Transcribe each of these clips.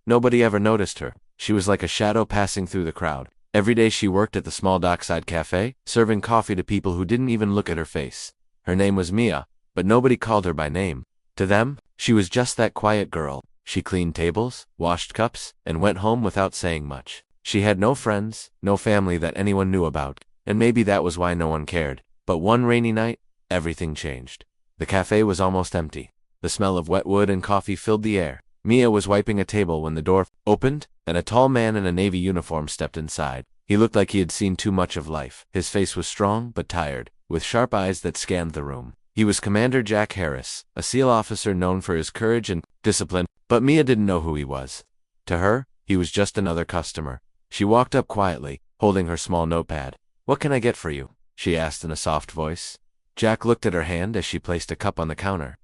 Nobody ever noticed her. She was like a shadow passing through the crowd. Every day she worked at the small dockside cafe, serving coffee to people who didn't even look at her face. Her name was Mia, but nobody called her by name. To them, she was just that quiet girl. She cleaned tables, washed cups, and went home without saying much. She had no friends, no family that anyone knew about, and maybe that was why no one cared. But one rainy night, everything changed. The cafe was almost empty. The smell of wet wood and coffee filled the air. Mia was wiping a table when the door opened, and a tall man in a navy uniform stepped inside. He looked like he had seen too much of life. His face was strong but tired, with sharp eyes that scanned the room. He was Commander Jack Harris, a SEAL officer known for his courage and discipline, but Mia didn't know who he was. To her, he was just another customer. She walked up quietly, holding her small notepad. "What can I get for you?" she asked in a soft voice. Jack looked at her hand as she placed a cup on the counter.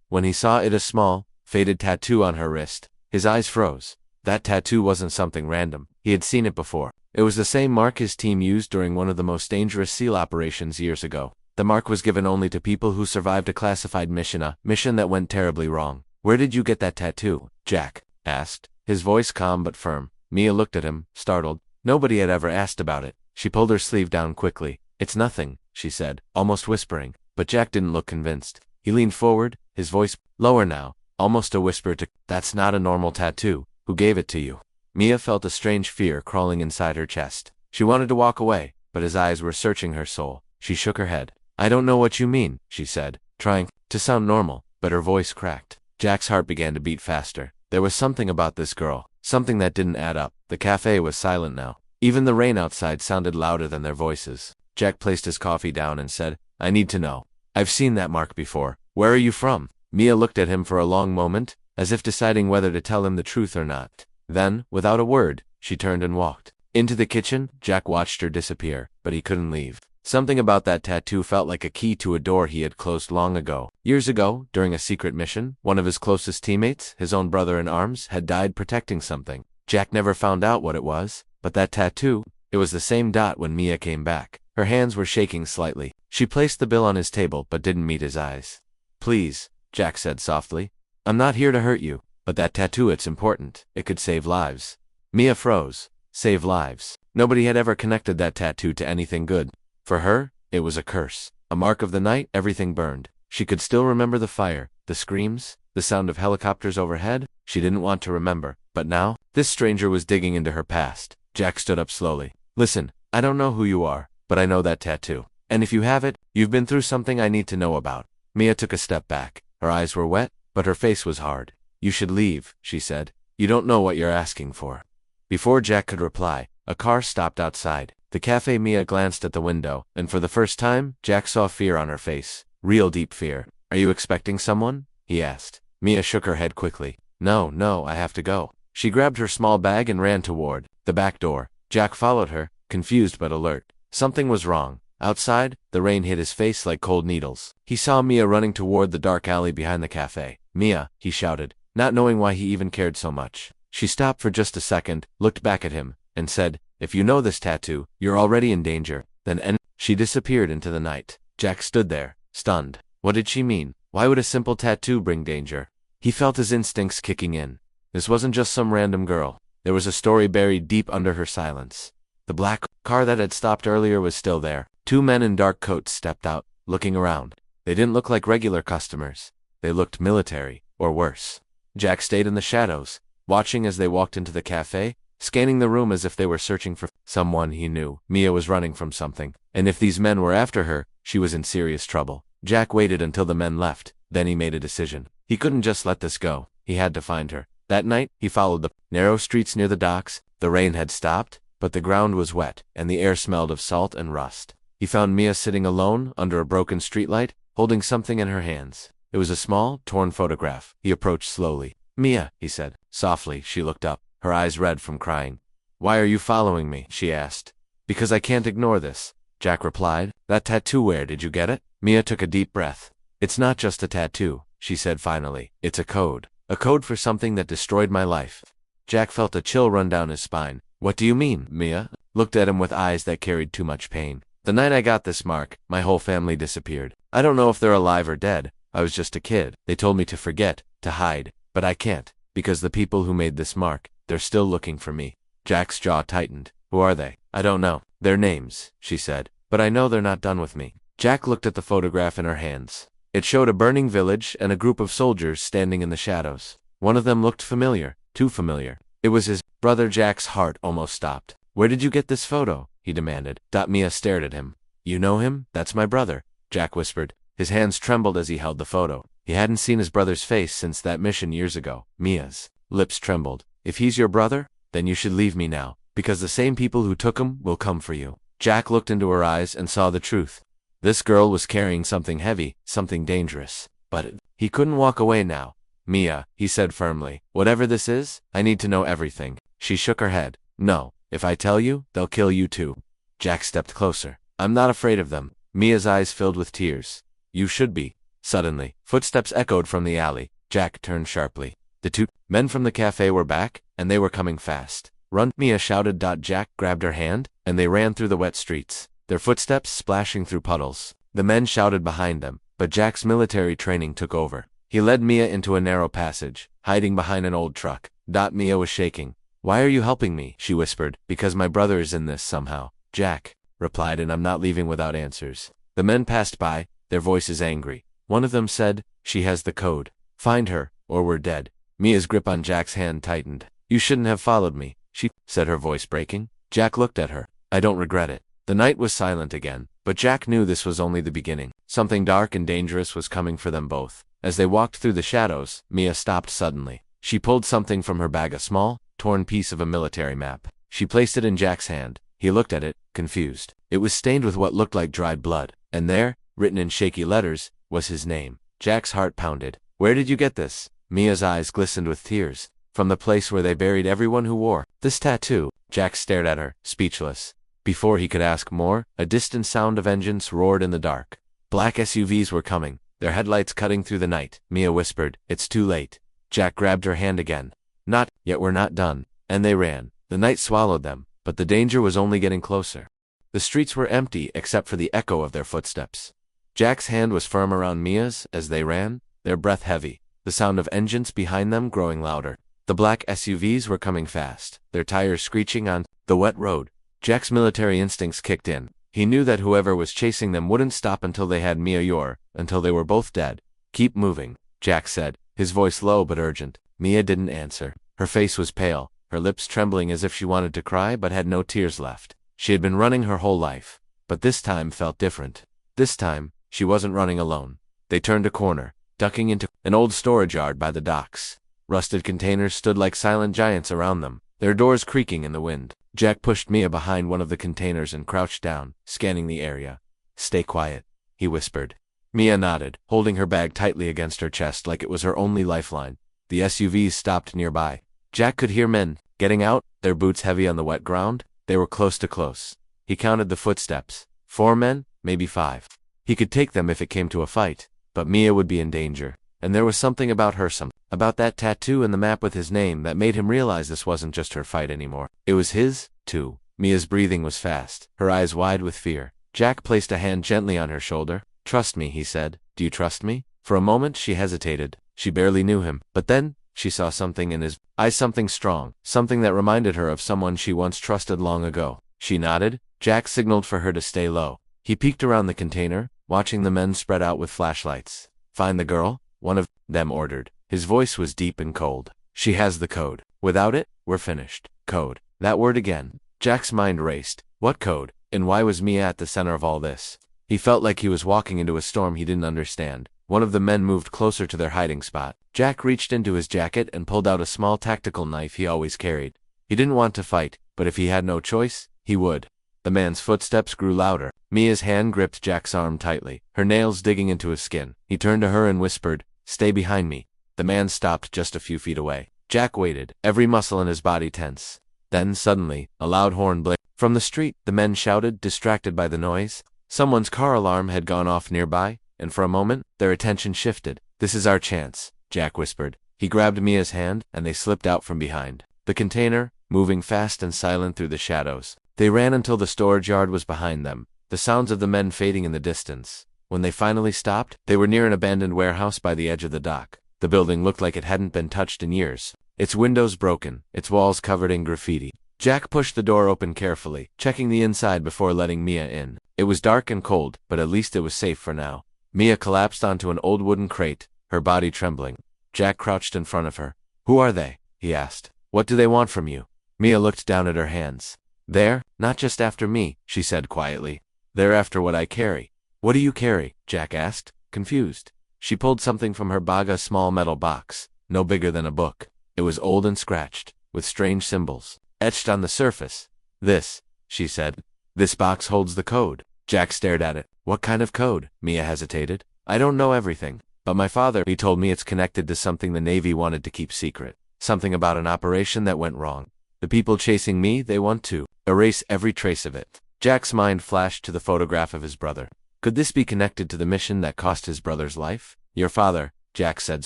When he saw it a small, faded tattoo on her wrist, his eyes froze. That tattoo wasn't something random. He had seen it before. It was the same mark his team used during one of the most dangerous SEAL operations years ago. The mark was given only to people who survived a classified mission, a mission that went terribly wrong. "Where did you get that tattoo?" Jack asked, his voice calm but firm. Mia looked at him, startled. Nobody had ever asked about it. She pulled her sleeve down quickly. "It's nothing," she said, almost whispering. But Jack didn't look convinced. He leaned forward, his voice lower now, almost a whisper to, "That's not a normal tattoo. Who gave it to you?" Mia felt a strange fear crawling inside her chest. She wanted to walk away, but his eyes were searching her soul. She shook her head. "I don't know what you mean," she said, trying to sound normal, but her voice cracked. Jack's heart began to beat faster. There was something about this girl, something that didn't add up. The cafe was silent now. Even the rain outside sounded louder than their voices. Jack placed his coffee down and said, "I need to know. I've seen that mark before. Where are you from?" Mia looked at him for a long moment, as if deciding whether to tell him the truth or not. Then, without a word, she turned and walked. Into the kitchen, Jack watched her disappear, but he couldn't leave. Something about that tattoo felt like a key to a door he had closed long ago. Years ago, during a secret mission, one of his closest teammates, his own brother in arms, had died protecting something. Jack never found out what it was, but that tattoo, it was the same dot when Mia came back. Her hands were shaking slightly. She placed the bill on his table but didn't meet his eyes. "Please," Jack said softly. "I'm not here to hurt you, but that tattoo, it's important. It could save lives." Mia froze. Save lives. Nobody had ever connected that tattoo to anything good. For her, it was a curse. A mark of the night everything burned. She could still remember the fire, the screams, the sound of helicopters overhead. She didn't want to remember. But now, this stranger was digging into her past. Jack stood up slowly. "Listen, I don't know who you are, but I know that tattoo. And if you have it, you've been through something I need to know about." Mia took a step back. Her eyes were wet, but her face was hard. "You should leave," she said. "You don't know what you're asking for." Before Jack could reply, a car stopped outside the cafe. Mia glanced at the window, and for the first time, Jack saw fear on her face. Real deep fear. "Are you expecting someone?" he asked. Mia shook her head quickly. No, I have to go." She grabbed her small bag and ran toward the back door. Jack followed her, confused but alert. Something was wrong. Outside, the rain hit his face like cold needles. He saw Mia running toward the dark alley behind the cafe. "Mia," he shouted, not knowing why he even cared so much. She stopped for just a second, looked back at him, and said, "If you know this tattoo, you're already in danger." Then she disappeared into the night. Jack stood there, stunned. What did she mean? Why would a simple tattoo bring danger? He felt his instincts kicking in. This wasn't just some random girl. There was a story buried deep under her silence. The black car that had stopped earlier was still there. Two men in dark coats stepped out, looking around. They didn't look like regular customers. They looked military, or worse. Jack stayed in the shadows, watching as they walked into the cafe, scanning the room as if they were searching for someone he knew. Mia was running from something, and if these men were after her, she was in serious trouble. Jack waited until the men left, then he made a decision. He couldn't just let this go. He had to find her. That night, he followed the narrow streets near the docks. The rain had stopped, but the ground was wet, and the air smelled of salt and rust. He found Mia sitting alone under a broken streetlight, holding something in her hands. It was a small, torn photograph. He approached slowly. "Mia," he said. Softly, she looked up, her eyes red from crying. "Why are you following me?" she asked. "Because I can't ignore this," Jack replied. "That tattoo, where did you get it?" Mia took a deep breath. "It's not just a tattoo," she said finally. "It's a code. A code for something that destroyed my life." Jack felt a chill run down his spine. "What do you mean?" Mia looked at him with eyes that carried too much pain. "The night I got this mark, my whole family disappeared. I don't know if they're alive or dead. I was just a kid. They told me to forget, to hide. But I can't. Because the people who made this mark, they're still looking for me. Jack's jaw tightened. Who are they? I don't know their names, she said, but I know they're not done with me. Jack looked at the photograph in her hands. It showed a burning village and a group of soldiers standing in the shadows. One of them looked familiar, too familiar. It was his brother. Jack's heart almost stopped. Where did you get this photo? He demanded. Mia stared at him. You know him? That's my brother, Jack whispered. His hands trembled as he held the photo. He hadn't seen his brother's face since that mission years ago. Mia's lips trembled. If he's your brother, then you should leave me now, because the same people who took him will come for you. Jack looked into her eyes and saw the truth. This girl was carrying something heavy, something dangerous. But he couldn't walk away now. Mia, he said firmly, whatever this is, I need to know everything. She shook her head. No, if I tell you, they'll kill you too. Jack stepped closer. I'm not afraid of them. Mia's eyes filled with tears. You should be. Suddenly, footsteps echoed from the alley. Jack turned sharply. The two men from the cafe were back, and they were coming fast. Run, Mia shouted. Jack grabbed her hand, and they ran through the wet streets, their footsteps splashing through puddles. The men shouted behind them, but Jack's military training took over. He led Mia into a narrow passage, hiding behind an old truck. Mia was shaking. Why are you helping me? She whispered. Because my brother is in this somehow. Jack replied, and I'm not leaving without answers. The men passed by, their voices angry. One of them said, she has the code. Find her, or we're dead. Mia's grip on Jack's hand tightened. You shouldn't have followed me, she said, her voice breaking. Jack looked at her. I don't regret it. The night was silent again, but Jack knew this was only the beginning. Something dark and dangerous was coming for them both. As they walked through the shadows, Mia stopped suddenly. She pulled something from her bag, a small, torn piece of a military map. She placed it in Jack's hand. He looked at it, confused. It was stained with what looked like dried blood, and there, written in shaky letters, was his name. Jack's heart pounded. Where did you get this? Mia's eyes glistened with tears. From the place where they buried everyone who wore this tattoo. Jack stared at her, speechless. Before he could ask more, a distant sound of engines roared in the dark. Black SUVs were coming, their headlights cutting through the night. Mia whispered, it's too late. Jack grabbed her hand again. Not yet, we're not done. And they ran. The night swallowed them, but the danger was only getting closer. The streets were empty except for the echo of their footsteps. Jack's hand was firm around Mia's as they ran, their breath heavy, the sound of engines behind them growing louder. The black SUVs were coming fast, their tires screeching on the wet road. Jack's military instincts kicked in. He knew that whoever was chasing them wouldn't stop until they had Mia, until they were both dead. Keep moving, Jack said, his voice low but urgent. Mia didn't answer. Her face was pale, her lips trembling as if she wanted to cry but had no tears left. She had been running her whole life, but this time felt different. This time, she wasn't running alone. They turned a corner, ducking into an old storage yard by the docks. Rusted containers stood like silent giants around them, their doors creaking in the wind. Jack pushed Mia behind one of the containers and crouched down, scanning the area. Stay quiet, he whispered. Mia nodded, holding her bag tightly against her chest like it was her only lifeline. The SUVs stopped nearby. Jack could hear men getting out, their boots heavy on the wet ground. They were close to close. He counted the footsteps. 4 men, maybe 5. He could take them if it came to a fight, but Mia would be in danger. And there was something about her, about that tattoo and the map with his name, that made him realize this wasn't just her fight anymore. It was his, too. Mia's breathing was fast, her eyes wide with fear. Jack placed a hand gently on her shoulder. Trust me, he said. Do you trust me? For a moment she hesitated. She barely knew him. But then, she saw something in his eyes, something strong, something that reminded her of someone she once trusted long ago. She nodded. Jack signaled for her to stay low. He peeked around the container, watching the men spread out with flashlights. Find the girl? One of them ordered. His voice was deep and cold. She has the code. Without it, we're finished. Code. That word again. Jack's mind raced. What code? And why was Mia at the center of all this? He felt like he was walking into a storm he didn't understand. One of the men moved closer to their hiding spot. Jack reached into his jacket and pulled out a small tactical knife he always carried. He didn't want to fight, but if he had no choice, he would. The man's footsteps grew louder. Mia's hand gripped Jack's arm tightly, her nails digging into his skin. He turned to her and whispered, "Stay behind me." The man stopped just a few feet away. Jack waited, every muscle in his body tense. Then, suddenly, a loud horn blared. From the street, the men shouted, distracted by the noise. Someone's car alarm had gone off nearby, and for a moment, their attention shifted. "This is our chance," Jack whispered. He grabbed Mia's hand, and they slipped out from behind the container, moving fast and silent through the shadows. They ran until the storage yard was behind them, the sounds of the men fading in the distance. When they finally stopped, they were near an abandoned warehouse by the edge of the dock. The building looked like it hadn't been touched in years. its windows broken, its walls covered in graffiti. Jack pushed the door open carefully, checking the inside before letting Mia in. It was dark and cold, but at least it was safe for now. Mia collapsed onto an old wooden crate, her body trembling. Jack crouched in front of her. "Who are they?" he asked. "What do they want from you?" Mia looked down at her hands. "They're not just after me," she said quietly. "They're after what I carry." "What do you carry?" Jack asked, confused. She pulled something from her bag, a small metal box, no bigger than a book. It was old and scratched, with strange symbols etched on the surface. "This," she said. "This box holds the code." Jack stared at it. "What kind of code?" Mia hesitated. "I don't know everything, but my father, he told me it's connected to something the Navy wanted to keep secret. Something about an operation that went wrong. The people chasing me, they want to erase every trace of it." Jack's mind flashed to the photograph of his brother. Could this be connected to the mission that cost his brother's life? "Your father," Jack said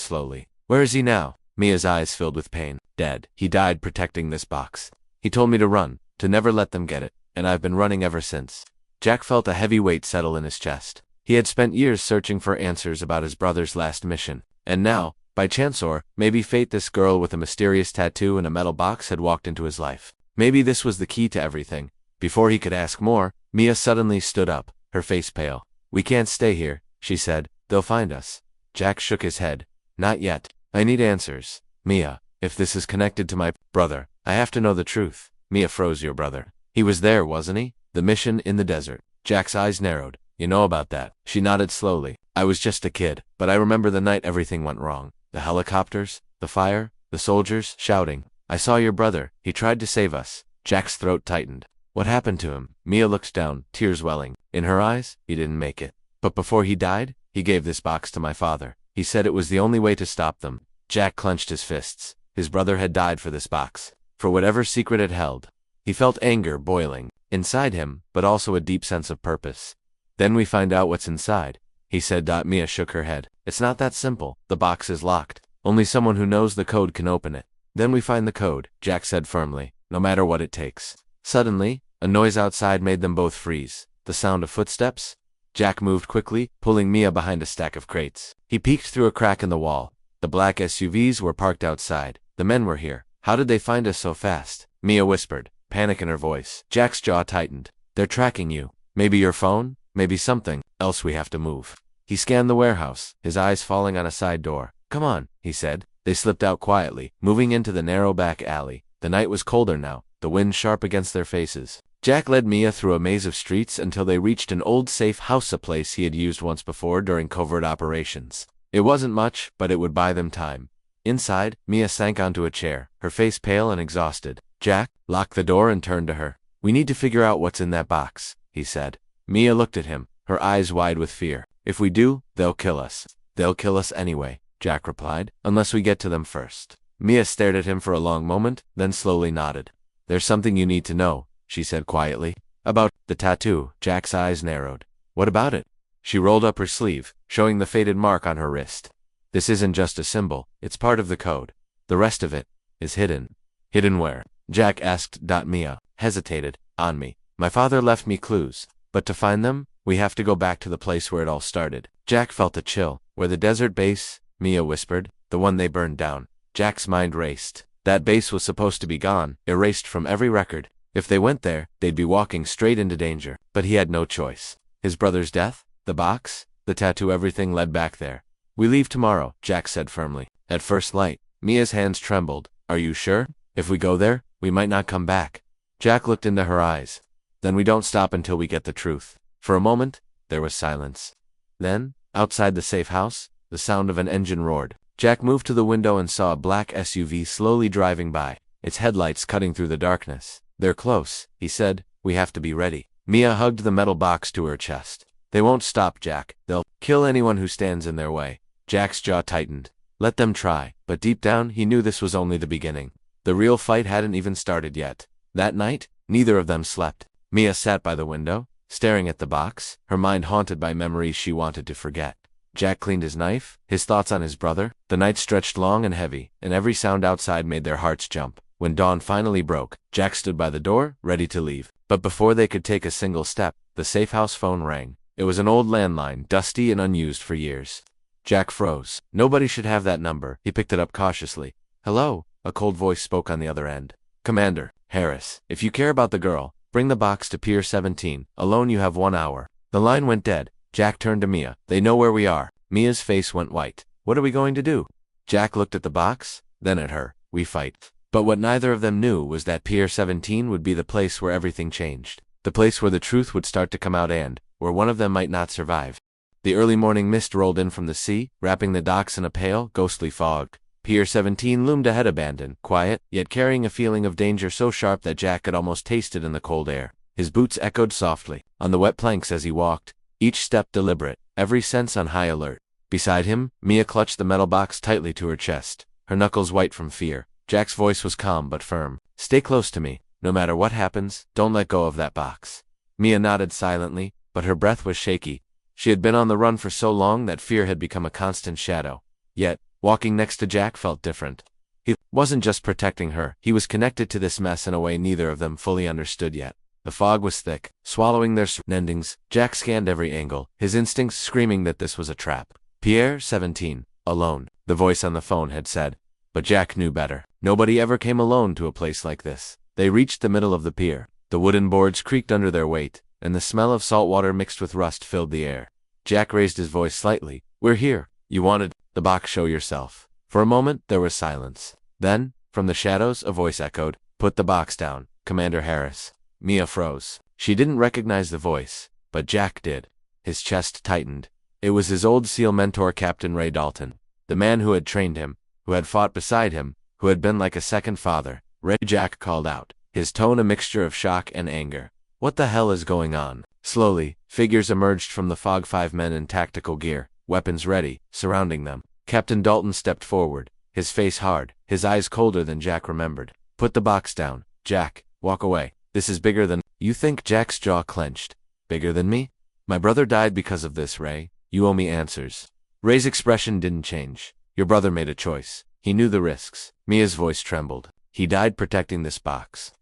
slowly. "Where is he now?" Mia's eyes filled with pain. "Dead. He died protecting this box. He told me to run, to never let them get it, and I've been running ever since." Jack felt a heavy weight settle in his chest. He had spent years searching for answers about his brother's last mission, and now, by chance or maybe fate, this girl with a mysterious tattoo and a metal box had walked into his life. Maybe this was the key to everything. Before he could ask more, Mia suddenly stood up, her face pale. "We can't stay here," she said. "They'll find us." Jack shook his head. "Not yet. I need answers. Mia, if this is connected to my brother, I have to know the truth." Mia froze. "Your brother? He was there, wasn't he? The mission in the desert." Jack's eyes narrowed. "You know about that?" She nodded slowly. "I was just a kid, but I remember the night everything went wrong. The helicopters, the fire, the soldiers shouting. I saw your brother. He tried to save us." Jack's throat tightened. "What happened to him?" Mia looked down, tears welling in her eyes. "He didn't make it. But before he died, he gave this box to my father. He said it was the only way to stop them." Jack clenched his fists. His brother had died for this box, for whatever secret it held. He felt anger boiling inside him, but also a deep sense of purpose. "Then we find out what's inside," he said. Mia shook her head. "It's not that simple. The box is locked. Only someone who knows the code can open it." "Then we find the code," Jack said firmly, "no matter what it takes." Suddenly, a noise outside made them both freeze. The sound of footsteps. Jack moved quickly, pulling Mia behind a stack of crates. He peeked through a crack in the wall. The black SUVs were parked outside. The men were here. "How did they find us so fast?" Mia whispered, panic in her voice. Jack's jaw tightened. "They're tracking you. Maybe your phone, maybe something else. We have to move." He scanned the warehouse, his eyes falling on a side door. "Come on," he said. They slipped out quietly, moving into the narrow back alley. The night was colder now, the wind sharp against their faces. Jack led Mia through a maze of streets until they reached an old safe house, a place he had used once before during covert operations. It wasn't much, but it would buy them time. Inside, Mia sank onto a chair, her face pale and exhausted. Jack locked the door and turned to her. "We need to figure out what's in that box," he said. Mia looked at him, her eyes wide with fear. "If we do, they'll kill us." "They'll kill us anyway," Jack replied, "unless we get to them first." Mia stared at him for a long moment, then slowly nodded. "There's something you need to know," she said quietly. "About the tattoo." Jack's eyes narrowed. "What about it?" She rolled up her sleeve, showing the faded mark on her wrist. "This isn't just a symbol, it's part of the code. The rest of it is hidden." "Hidden where?" Jack asked. Mia hesitated. "On me. My father left me clues, but to find them, we have to go back to the place where it all started." Jack felt a chill. "Where the desert base?" Mia whispered. "The one they burned down." Jack's mind raced. That base was supposed to be gone, erased from every record. If they went there, they'd be walking straight into danger. But he had no choice. His brother's death, the box, the tattoo, everything led back there. "We leave tomorrow," Jack said firmly. "At first light." Mia's hands trembled. "Are you sure? If we go there, we might not come back." Jack looked into her eyes. "Then we don't stop until we get the truth." For a moment, there was silence. Then, outside the safe house, the sound of an engine roared. Jack moved to the window and saw a black SUV slowly driving by, its headlights cutting through the darkness. "They're close," he said. "We have to be ready." Mia hugged the metal box to her chest. "They won't stop, Jack. They'll kill anyone who stands in their way." Jack's jaw tightened. Let them try, but deep down he knew this was only the beginning. The real fight hadn't even started yet. That night, neither of them slept. Mia sat by the window, staring at the box, her mind haunted by memories she wanted to forget. Jack cleaned his knife, his thoughts on his brother. The night stretched long and heavy, and every sound outside made their hearts jump. When dawn finally broke, Jack stood by the door, ready to leave. But before they could take a single step, the safe house phone rang. It was an old landline, dusty and unused for years. Jack froze. Nobody should have that number. He picked it up cautiously. "Hello?" a cold voice spoke on the other end. Commander, Harris, if you care about the girl, bring the box to Pier 17. Alone you have 1 hour. The line went dead. Jack turned to Mia. They know where we are. Mia's face went white. What are we going to do? Jack looked at the box, then at her. We fight. But what neither of them knew was that Pier 17 would be the place where everything changed. The place where the truth would start to come out and where one of them might not survive. The early morning mist rolled in from the sea, wrapping the docks in a pale, ghostly fog. Pier 17 loomed ahead, abandoned, quiet, yet carrying a feeling of danger so sharp that Jack could almost taste it in the cold air. His boots echoed softly on the wet planks as he walked, each step deliberate, every sense on high alert. Beside him, Mia clutched the metal box tightly to her chest, her knuckles white from fear. Jack's voice was calm but firm. Stay close to me. No matter what happens, don't let go of that box. Mia nodded silently, but her breath was shaky. She had been on the run for so long that fear had become a constant shadow. Yet, walking next to Jack felt different. He wasn't just protecting her, he was connected to this mess in a way neither of them fully understood yet. The fog was thick, swallowing their endings. Jack scanned every angle, his instincts screaming that this was a trap. Pier 17, alone, the voice on the phone had said. But Jack knew better. Nobody ever came alone to a place like this. They reached the middle of the pier. The wooden boards creaked under their weight, and the smell of salt water mixed with rust filled the air. Jack raised his voice slightly. We're here. You wanted the box. Show yourself. For a moment, there was silence. Then, from the shadows, a voice echoed. Put the box down, Commander Harris. Mia froze. She didn't recognize the voice, but Jack did. His chest tightened. It was his old SEAL mentor, Captain Ray Dalton, the man who had trained him, who had fought beside him, who had been like a second father. Ray, Jack called out, his tone a mixture of shock and anger. What the hell is going on? Slowly, figures emerged from the fog, 5 men in tactical gear, weapons ready, surrounding them. Captain Dalton stepped forward, his face hard, his eyes colder than Jack remembered. Put the box down, Jack. Walk away. This is bigger than... You think? Jack's jaw clenched. Bigger than me? My brother died because of this, Ray. You owe me answers. Ray's expression didn't change. Your brother made a choice. He knew the risks. Mia's voice trembled. He died protecting this box.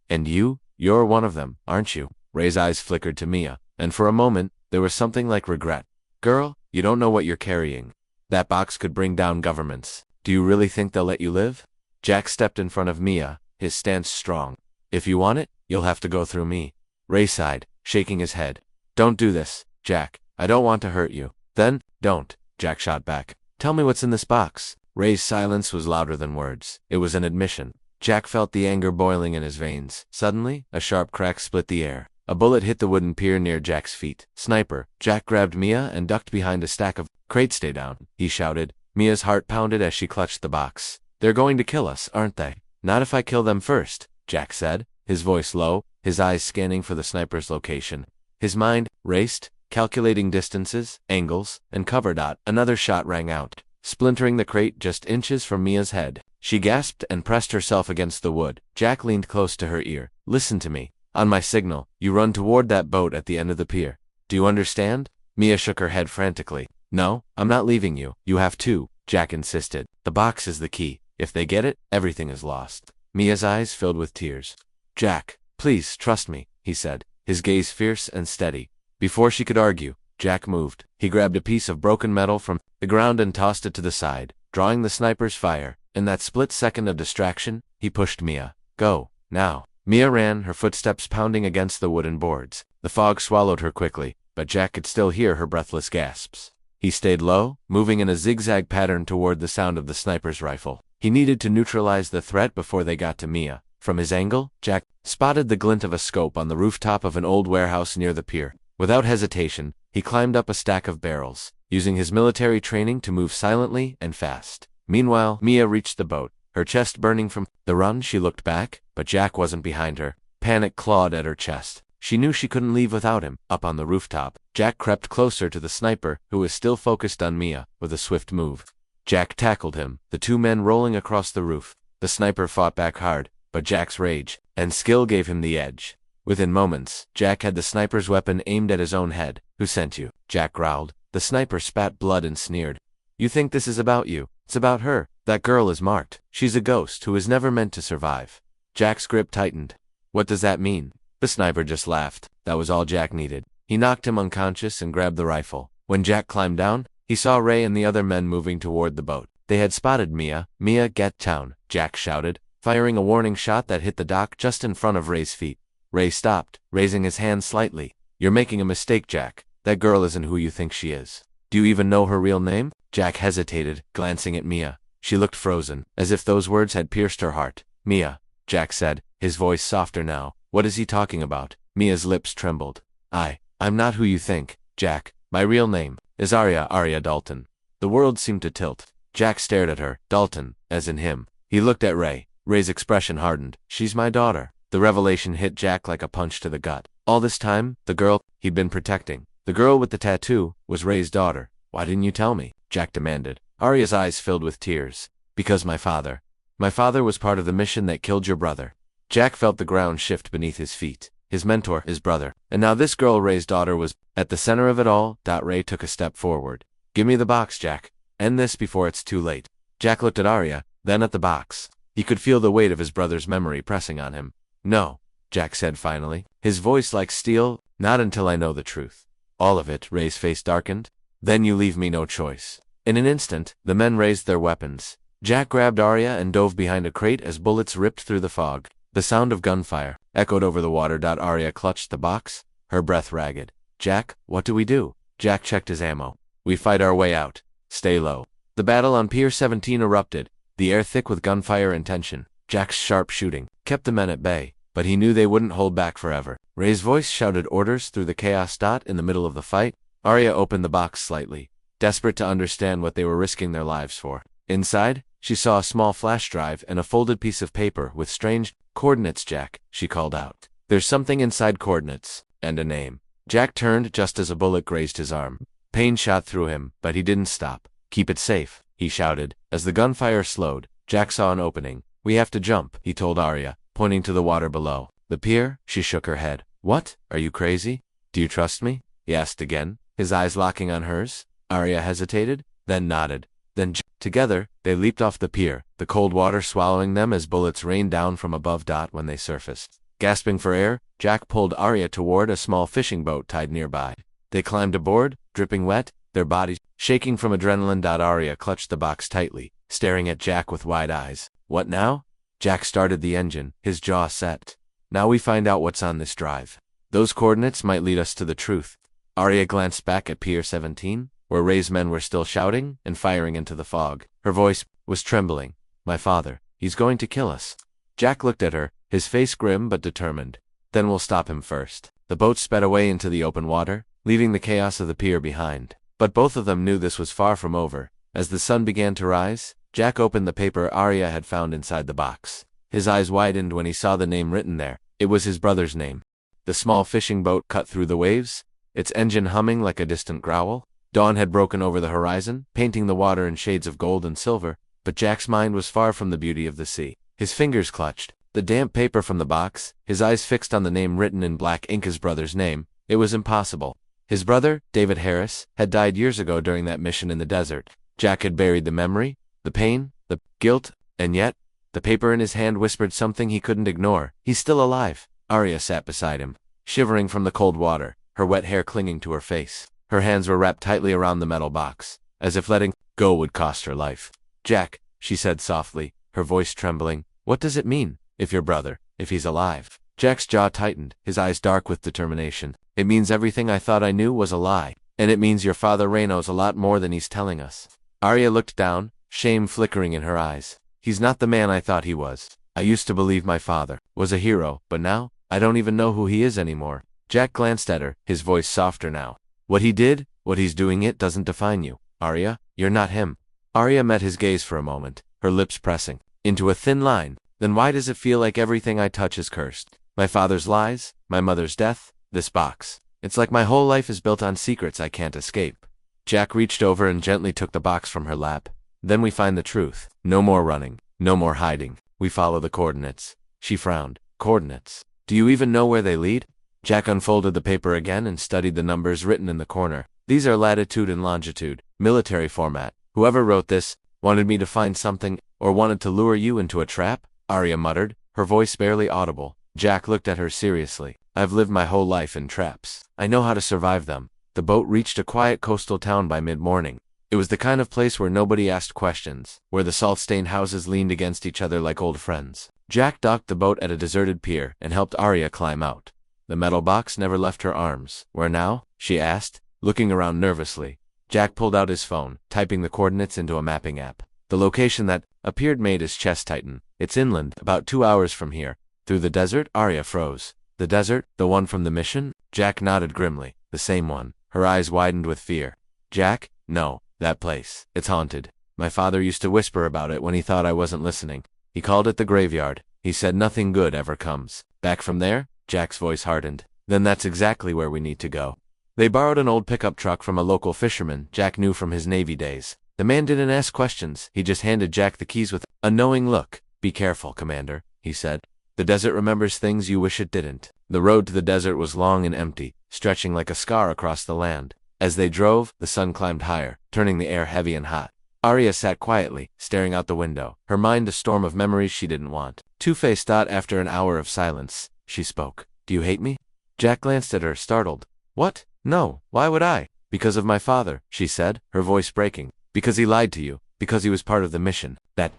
And you're one of them, aren't you? Ray's eyes flickered to Mia, and for a moment, there was something like regret. Girl, you don't know what you're carrying. That box could bring down governments. Do you really think they'll let you live? Jack stepped in front of Mia, his stance strong. If you want it, you'll have to go through me. Ray sighed, shaking his head. Don't do this, Jack. I don't want to hurt you. Then, don't, Jack shot back. Tell me what's in this box. Ray's silence was louder than words. It was an admission. Jack felt the anger boiling in his veins. Suddenly, a sharp crack split the air. A bullet hit the wooden pier near Jack's feet. Sniper. Jack grabbed Mia and ducked behind a stack of crates. Stay down, he shouted. Mia's heart pounded as she clutched the box. They're going to kill us, aren't they? Not if I kill them first, Jack said, his voice low, his eyes scanning for the sniper's location. His mind raced, calculating distances, angles, and cover. Another shot rang out, splintering the crate just inches from Mia's head. She gasped and pressed herself against the wood. Jack leaned close to her ear. Listen to me. On my signal, you run toward that boat at the end of the pier. Do you understand? Mia shook her head frantically. No, I'm not leaving you. You have to, Jack insisted. The box is the key. If they get it, everything is lost. Mia's eyes filled with tears. Jack, please, trust me, he said, his gaze fierce and steady. Before she could argue, Jack moved. He grabbed a piece of broken metal from the ground and tossed it to the side, drawing the sniper's fire. In that split second of distraction, he pushed Mia. Go, now. Mia ran, her footsteps pounding against the wooden boards. The fog swallowed her quickly, but Jack could still hear her breathless gasps. He stayed low, moving in a zigzag pattern toward the sound of the sniper's rifle. He needed to neutralize the threat before they got to Mia. From his angle, Jack spotted the glint of a scope on the rooftop of an old warehouse near the pier. Without hesitation, he climbed up a stack of barrels, using his military training to move silently and fast. Meanwhile, Mia reached the boat, her chest burning from the run. She looked back, but Jack wasn't behind her. Panic clawed at her chest. She knew she couldn't leave without him. Up on the rooftop, Jack crept closer to the sniper, who was still focused on Mia, with a swift move. Jack tackled him, the 2 men rolling across the roof. The sniper fought back hard, but Jack's rage and skill gave him the edge. Within moments, Jack had the sniper's weapon aimed at his own head. Who sent you? Jack growled. The sniper spat blood and sneered. You think this is about you? It's about her. That girl is marked. She's a ghost who was never meant to survive. Jack's grip tightened. What does that mean? The sniper just laughed. That was all Jack needed. He knocked him unconscious and grabbed the rifle. When Jack climbed down, he saw Ray and the other men moving toward the boat. They had spotted Mia. Mia, get down, Jack shouted, firing a warning shot that hit the dock just in front of Ray's feet. Ray stopped, raising his hand slightly. You're making a mistake, Jack. That girl isn't who you think she is. Do you even know her real name? Jack hesitated, glancing at Mia. She looked frozen, as if those words had pierced her heart. Mia, Jack said, his voice softer now. What is he talking about? Mia's lips trembled. I'm not who you think, Jack. My real name is Arya Dalton. The world seemed to tilt. Jack stared at her. Dalton, as in him. He looked at Ray. Ray's expression hardened. She's my daughter. The revelation hit Jack like a punch to the gut. All this time, the girl he'd been protecting, the girl with the tattoo, was Ray's daughter. Why didn't you tell me? Jack demanded. Arya's eyes filled with tears. Because my father was part of the mission that killed your brother. Jack felt the ground shift beneath his feet. His mentor, his brother. And now this girl, Ray's daughter, was at the center of it all. Ray took a step forward. Give me the box, Jack. End this before it's too late. Jack looked at Arya, then at the box. He could feel the weight of his brother's memory pressing on him. No, Jack said finally, his voice like steel. Not until I know the truth. All of it. Ray's face darkened. Then you leave me no choice. In an instant, the men raised their weapons. Jack grabbed Arya and dove behind a crate as bullets ripped through the fog. The sound of gunfire echoed over the water. Arya clutched the box, her breath ragged. Jack, what do we do? Jack checked his ammo. We fight our way out. Stay low. The battle on Pier 17 erupted, the air thick with gunfire and tension. Jack's sharp shooting kept the men at bay, but he knew they wouldn't hold back forever. Ray's voice shouted orders through the chaos. In the middle of the fight, Arya opened the box slightly, desperate to understand what they were risking their lives for. Inside, she saw a small flash drive and a folded piece of paper with strange coordinates. Jack, she called out. There's something inside. Coordinates, and a name. Jack turned just as a bullet grazed his arm. Pain shot through him, but he didn't stop. Keep it safe, he shouted. As the gunfire slowed, Jack saw an opening. We have to jump, he told Arya, pointing to the water below. The pier? She shook her head. What? Are you crazy? Do you trust me? He asked again, his eyes locking on hers. Arya hesitated, then nodded. Then together, they leaped off the pier, the cold water swallowing them as bullets rained down from above. When they surfaced, gasping for air, Jack pulled Arya toward a small fishing boat tied nearby. They climbed aboard, dripping wet, their bodies shaking from adrenaline. Arya clutched the box tightly, staring at Jack with wide eyes. What now? Jack started the engine, his jaw set. Now we find out what's on this drive. Those coordinates might lead us to the truth. Arya glanced back at Pier 17, where Ray's men were still shouting and firing into the fog. Her voice was trembling. My father, he's going to kill us. Jack looked at her, his face grim but determined. Then we'll stop him first. The boat sped away into the open water, leaving the chaos of the pier behind. But both of them knew this was far from over. As the sun began to rise, Jack opened the paper Arya had found inside the box. His eyes widened when he saw the name written there. It was his brother's name. The small fishing boat cut through the waves, its engine humming like a distant growl. Dawn had broken over the horizon, painting the water in shades of gold and silver, but Jack's mind was far from the beauty of the sea. His fingers clutched the damp paper from the box, his eyes fixed on the name written in black ink. His brother's name. It was impossible. His brother, David Harris, had died years ago during that mission in the desert. Jack had buried the memory, the pain, the guilt, and yet, the paper in his hand whispered something he couldn't ignore. He's still alive. Arya sat beside him, shivering from the cold water, her wet hair clinging to her face. Her hands were wrapped tightly around the metal box, as if letting go would cost her life. Jack, she said softly, her voice trembling, what does it mean, if your brother, if he's alive? Jack's jaw tightened, his eyes dark with determination. It means everything I thought I knew was a lie, and it means your father Ray knows a lot more than he's telling us. Arya looked down, shame flickering in her eyes. He's not the man I thought he was. I used to believe my father was a hero, but now, I don't even know who he is anymore. Jack glanced at her, his voice softer now. What he did, what he's doing, it doesn't define you. Arya, you're not him. Arya met his gaze for a moment, her lips pressing into a thin line. Then why does it feel like everything I touch is cursed? My father's lies, my mother's death, this box. It's like my whole life is built on secrets I can't escape. Jack reached over and gently took the box from her lap. Then we find the truth. No more running, no more hiding. We follow the coordinates. She frowned. Coordinates. Do you even know where they lead? Jack unfolded the paper again and studied the numbers written in the corner. These are latitude and longitude, military format. Whoever wrote this wanted me to find something, or wanted to lure you into a trap, Arya muttered, her voice barely audible. Jack looked at her seriously. I've lived my whole life in traps. I know how to survive them. The boat reached a quiet coastal town by mid-morning. It was the kind of place where nobody asked questions, where the salt-stained houses leaned against each other like old friends. Jack docked the boat at a deserted pier and helped Arya climb out. The metal box never left her arms. Where now? She asked, looking around nervously. Jack pulled out his phone, typing the coordinates into a mapping app. The location that appeared made his chest tighten. It's inland, about 2 hours from here. Through the desert? Arya froze. The desert? The one from the mission? Jack nodded grimly. The same one. Her eyes widened with fear. Jack? No. That place. It's haunted. My father used to whisper about it when he thought I wasn't listening. He called it the graveyard. He said nothing good ever comes. Back from there? Jack's voice hardened. Then that's exactly where we need to go. They borrowed an old pickup truck from a local fisherman Jack knew from his Navy days. The man didn't ask questions. He just handed Jack the keys with a knowing look. Be careful, Commander, he said. The desert remembers things you wish it didn't. The road to the desert was long and empty, stretching like a scar across the land. As they drove, the sun climbed higher, turning the air heavy and hot. Arya sat quietly, staring out the window, her mind a storm of memories she didn't want. Two-Face thought after an hour of silence. She spoke. Do you hate me? Jack glanced at her, startled. What? No, why would I? Because of my father, she said, her voice breaking. Because he lied to you. Because he was part of the mission. That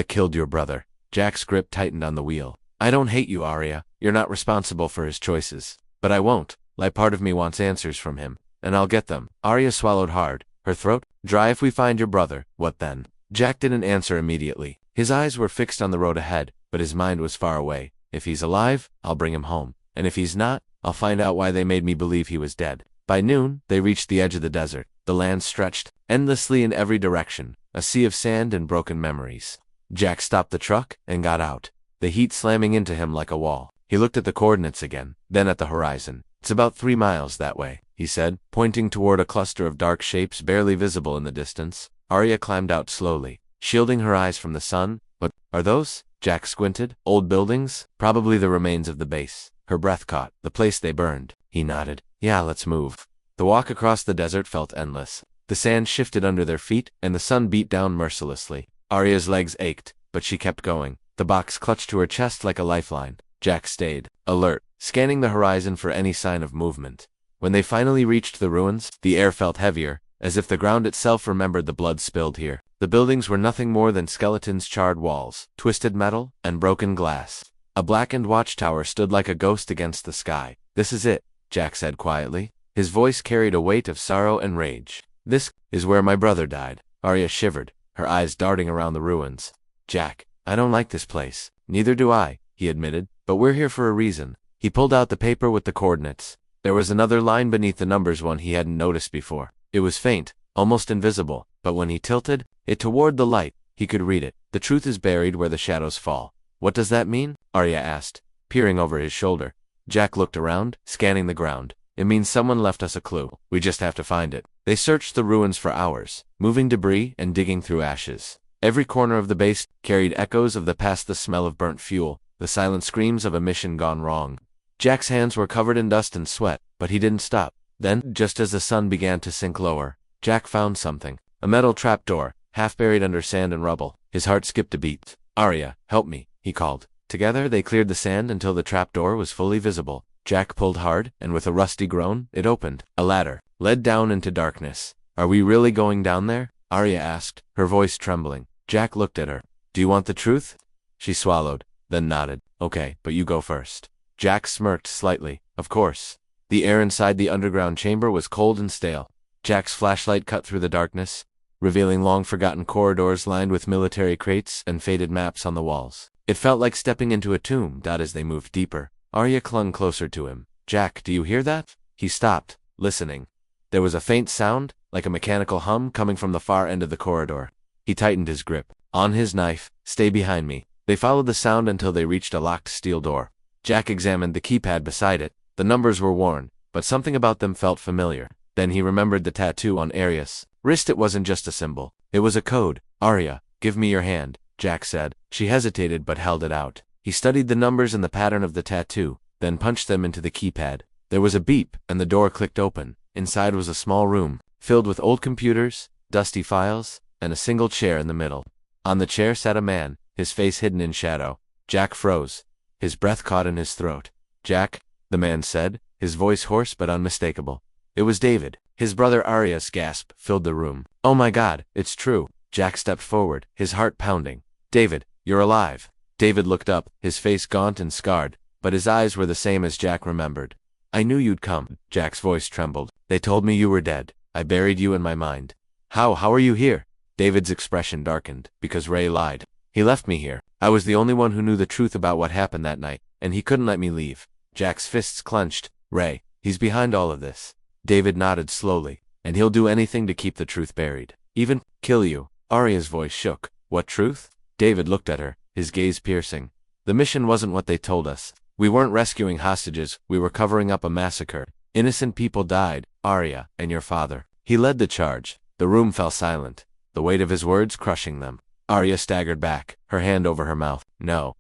killed your brother. Jack's grip tightened on the wheel. I don't hate you, Arya. You're not responsible for his choices. But I won't. Like part of me wants answers from him. And I'll get them. Arya swallowed hard, her throat dry. If we find your brother, what then? Jack didn't answer immediately. His eyes were fixed on the road ahead, but his mind was far away. If he's alive, I'll bring him home. And if he's not, I'll find out why they made me believe he was dead. By noon, they reached the edge of the desert. The land stretched endlessly in every direction, a sea of sand and broken memories. Jack stopped the truck and got out, the heat slamming into him like a wall. He looked at the coordinates again, then at the horizon. It's about 3 miles that way, he said, pointing toward a cluster of dark shapes barely visible in the distance. Arya climbed out slowly, shielding her eyes from the sun. What are those? Jack squinted. Old buildings? Probably the remains of the base. Her breath caught. The place they burned. He nodded. Yeah, let's move. The walk across the desert felt endless. The sand shifted under their feet, and the sun beat down mercilessly. Arya's legs ached, but she kept going. The box clutched to her chest like a lifeline. Jack stayed, alert, scanning the horizon for any sign of movement. When they finally reached the ruins, the air felt heavier, as if the ground itself remembered the blood spilled here. The buildings were nothing more than skeletons, charred walls, twisted metal, and broken glass. A blackened watchtower stood like a ghost against the sky. This is it, Jack said quietly. His voice carried a weight of sorrow and rage. This is where my brother died. Arya shivered, her eyes darting around the ruins. Jack, I don't like this place. Neither do I, he admitted, but we're here for a reason. He pulled out the paper with the coordinates. There was another line beneath the numbers, one he hadn't noticed before. It was faint, almost invisible, but when he tilted it toward the light, he could read it. The truth is buried where the shadows fall. What does that mean? Arya asked, peering over his shoulder. Jack looked around, scanning the ground. It means someone left us a clue. We just have to find it. They searched the ruins for hours, moving debris and digging through ashes. Every corner of the base carried echoes of the past, the smell of burnt fuel, the silent screams of a mission gone wrong. Jack's hands were covered in dust and sweat, but he didn't stop. Then, just as the sun began to sink lower, Jack found something. A metal trapdoor, half buried under sand and rubble. His heart skipped a beat. Arya, help me, he called. Together they cleared the sand until the trapdoor was fully visible. Jack pulled hard, and with a rusty groan, it opened. A ladder led down into darkness. Are we really going down there? Arya asked, her voice trembling. Jack looked at her. Do you want the truth? She swallowed, then nodded. Okay, but you go first. Jack smirked slightly. Of course. The air inside the underground chamber was cold and stale. Jack's flashlight cut through the darkness, revealing long-forgotten corridors lined with military crates and faded maps on the walls. It felt like stepping into a tomb. As they moved deeper, Arya clung closer to him. Jack, do you hear that? He stopped, listening. There was a faint sound, like a mechanical hum, coming from the far end of the corridor. He tightened his grip on his knife. Stay behind me. They followed the sound until they reached a locked steel door. Jack examined the keypad beside it. The numbers were worn, but something about them felt familiar. Then he remembered the tattoo on Arya's wrist. It wasn't just a symbol. It was a code. Arya, give me your hand, Jack said. She hesitated but held it out. He studied the numbers and the pattern of the tattoo, then punched them into the keypad. There was a beep, and the door clicked open. Inside was a small room, filled with old computers, dusty files, and a single chair in the middle. On the chair sat a man, his face hidden in shadow. Jack froze. His breath caught in his throat. Jack, the man said, his voice hoarse but unmistakable. It was David. His brother Arya's gasp filled the room. "Oh my God, it's true." Jack stepped forward, his heart pounding. "David, you're alive." David looked up, his face gaunt and scarred, but his eyes were the same as Jack remembered. "I knew you'd come." Jack's voice trembled. "They told me you were dead. I buried you in my mind." How are you here?" David's expression darkened, because Ray lied. "He left me here. I was the only one who knew the truth about what happened that night, and he couldn't let me leave." Jack's fists clenched. "Ray, he's behind all of this." David nodded slowly. "And he'll do anything to keep the truth buried. Even kill you." Arya's voice shook. "What truth?" David looked at her, his gaze piercing. "The mission wasn't what they told us. We weren't rescuing hostages, we were covering up a massacre. Innocent people died, Arya, and your father." He led the charge. The room fell silent, the weight of his words crushing them. Arya staggered back, her hand over her mouth. No,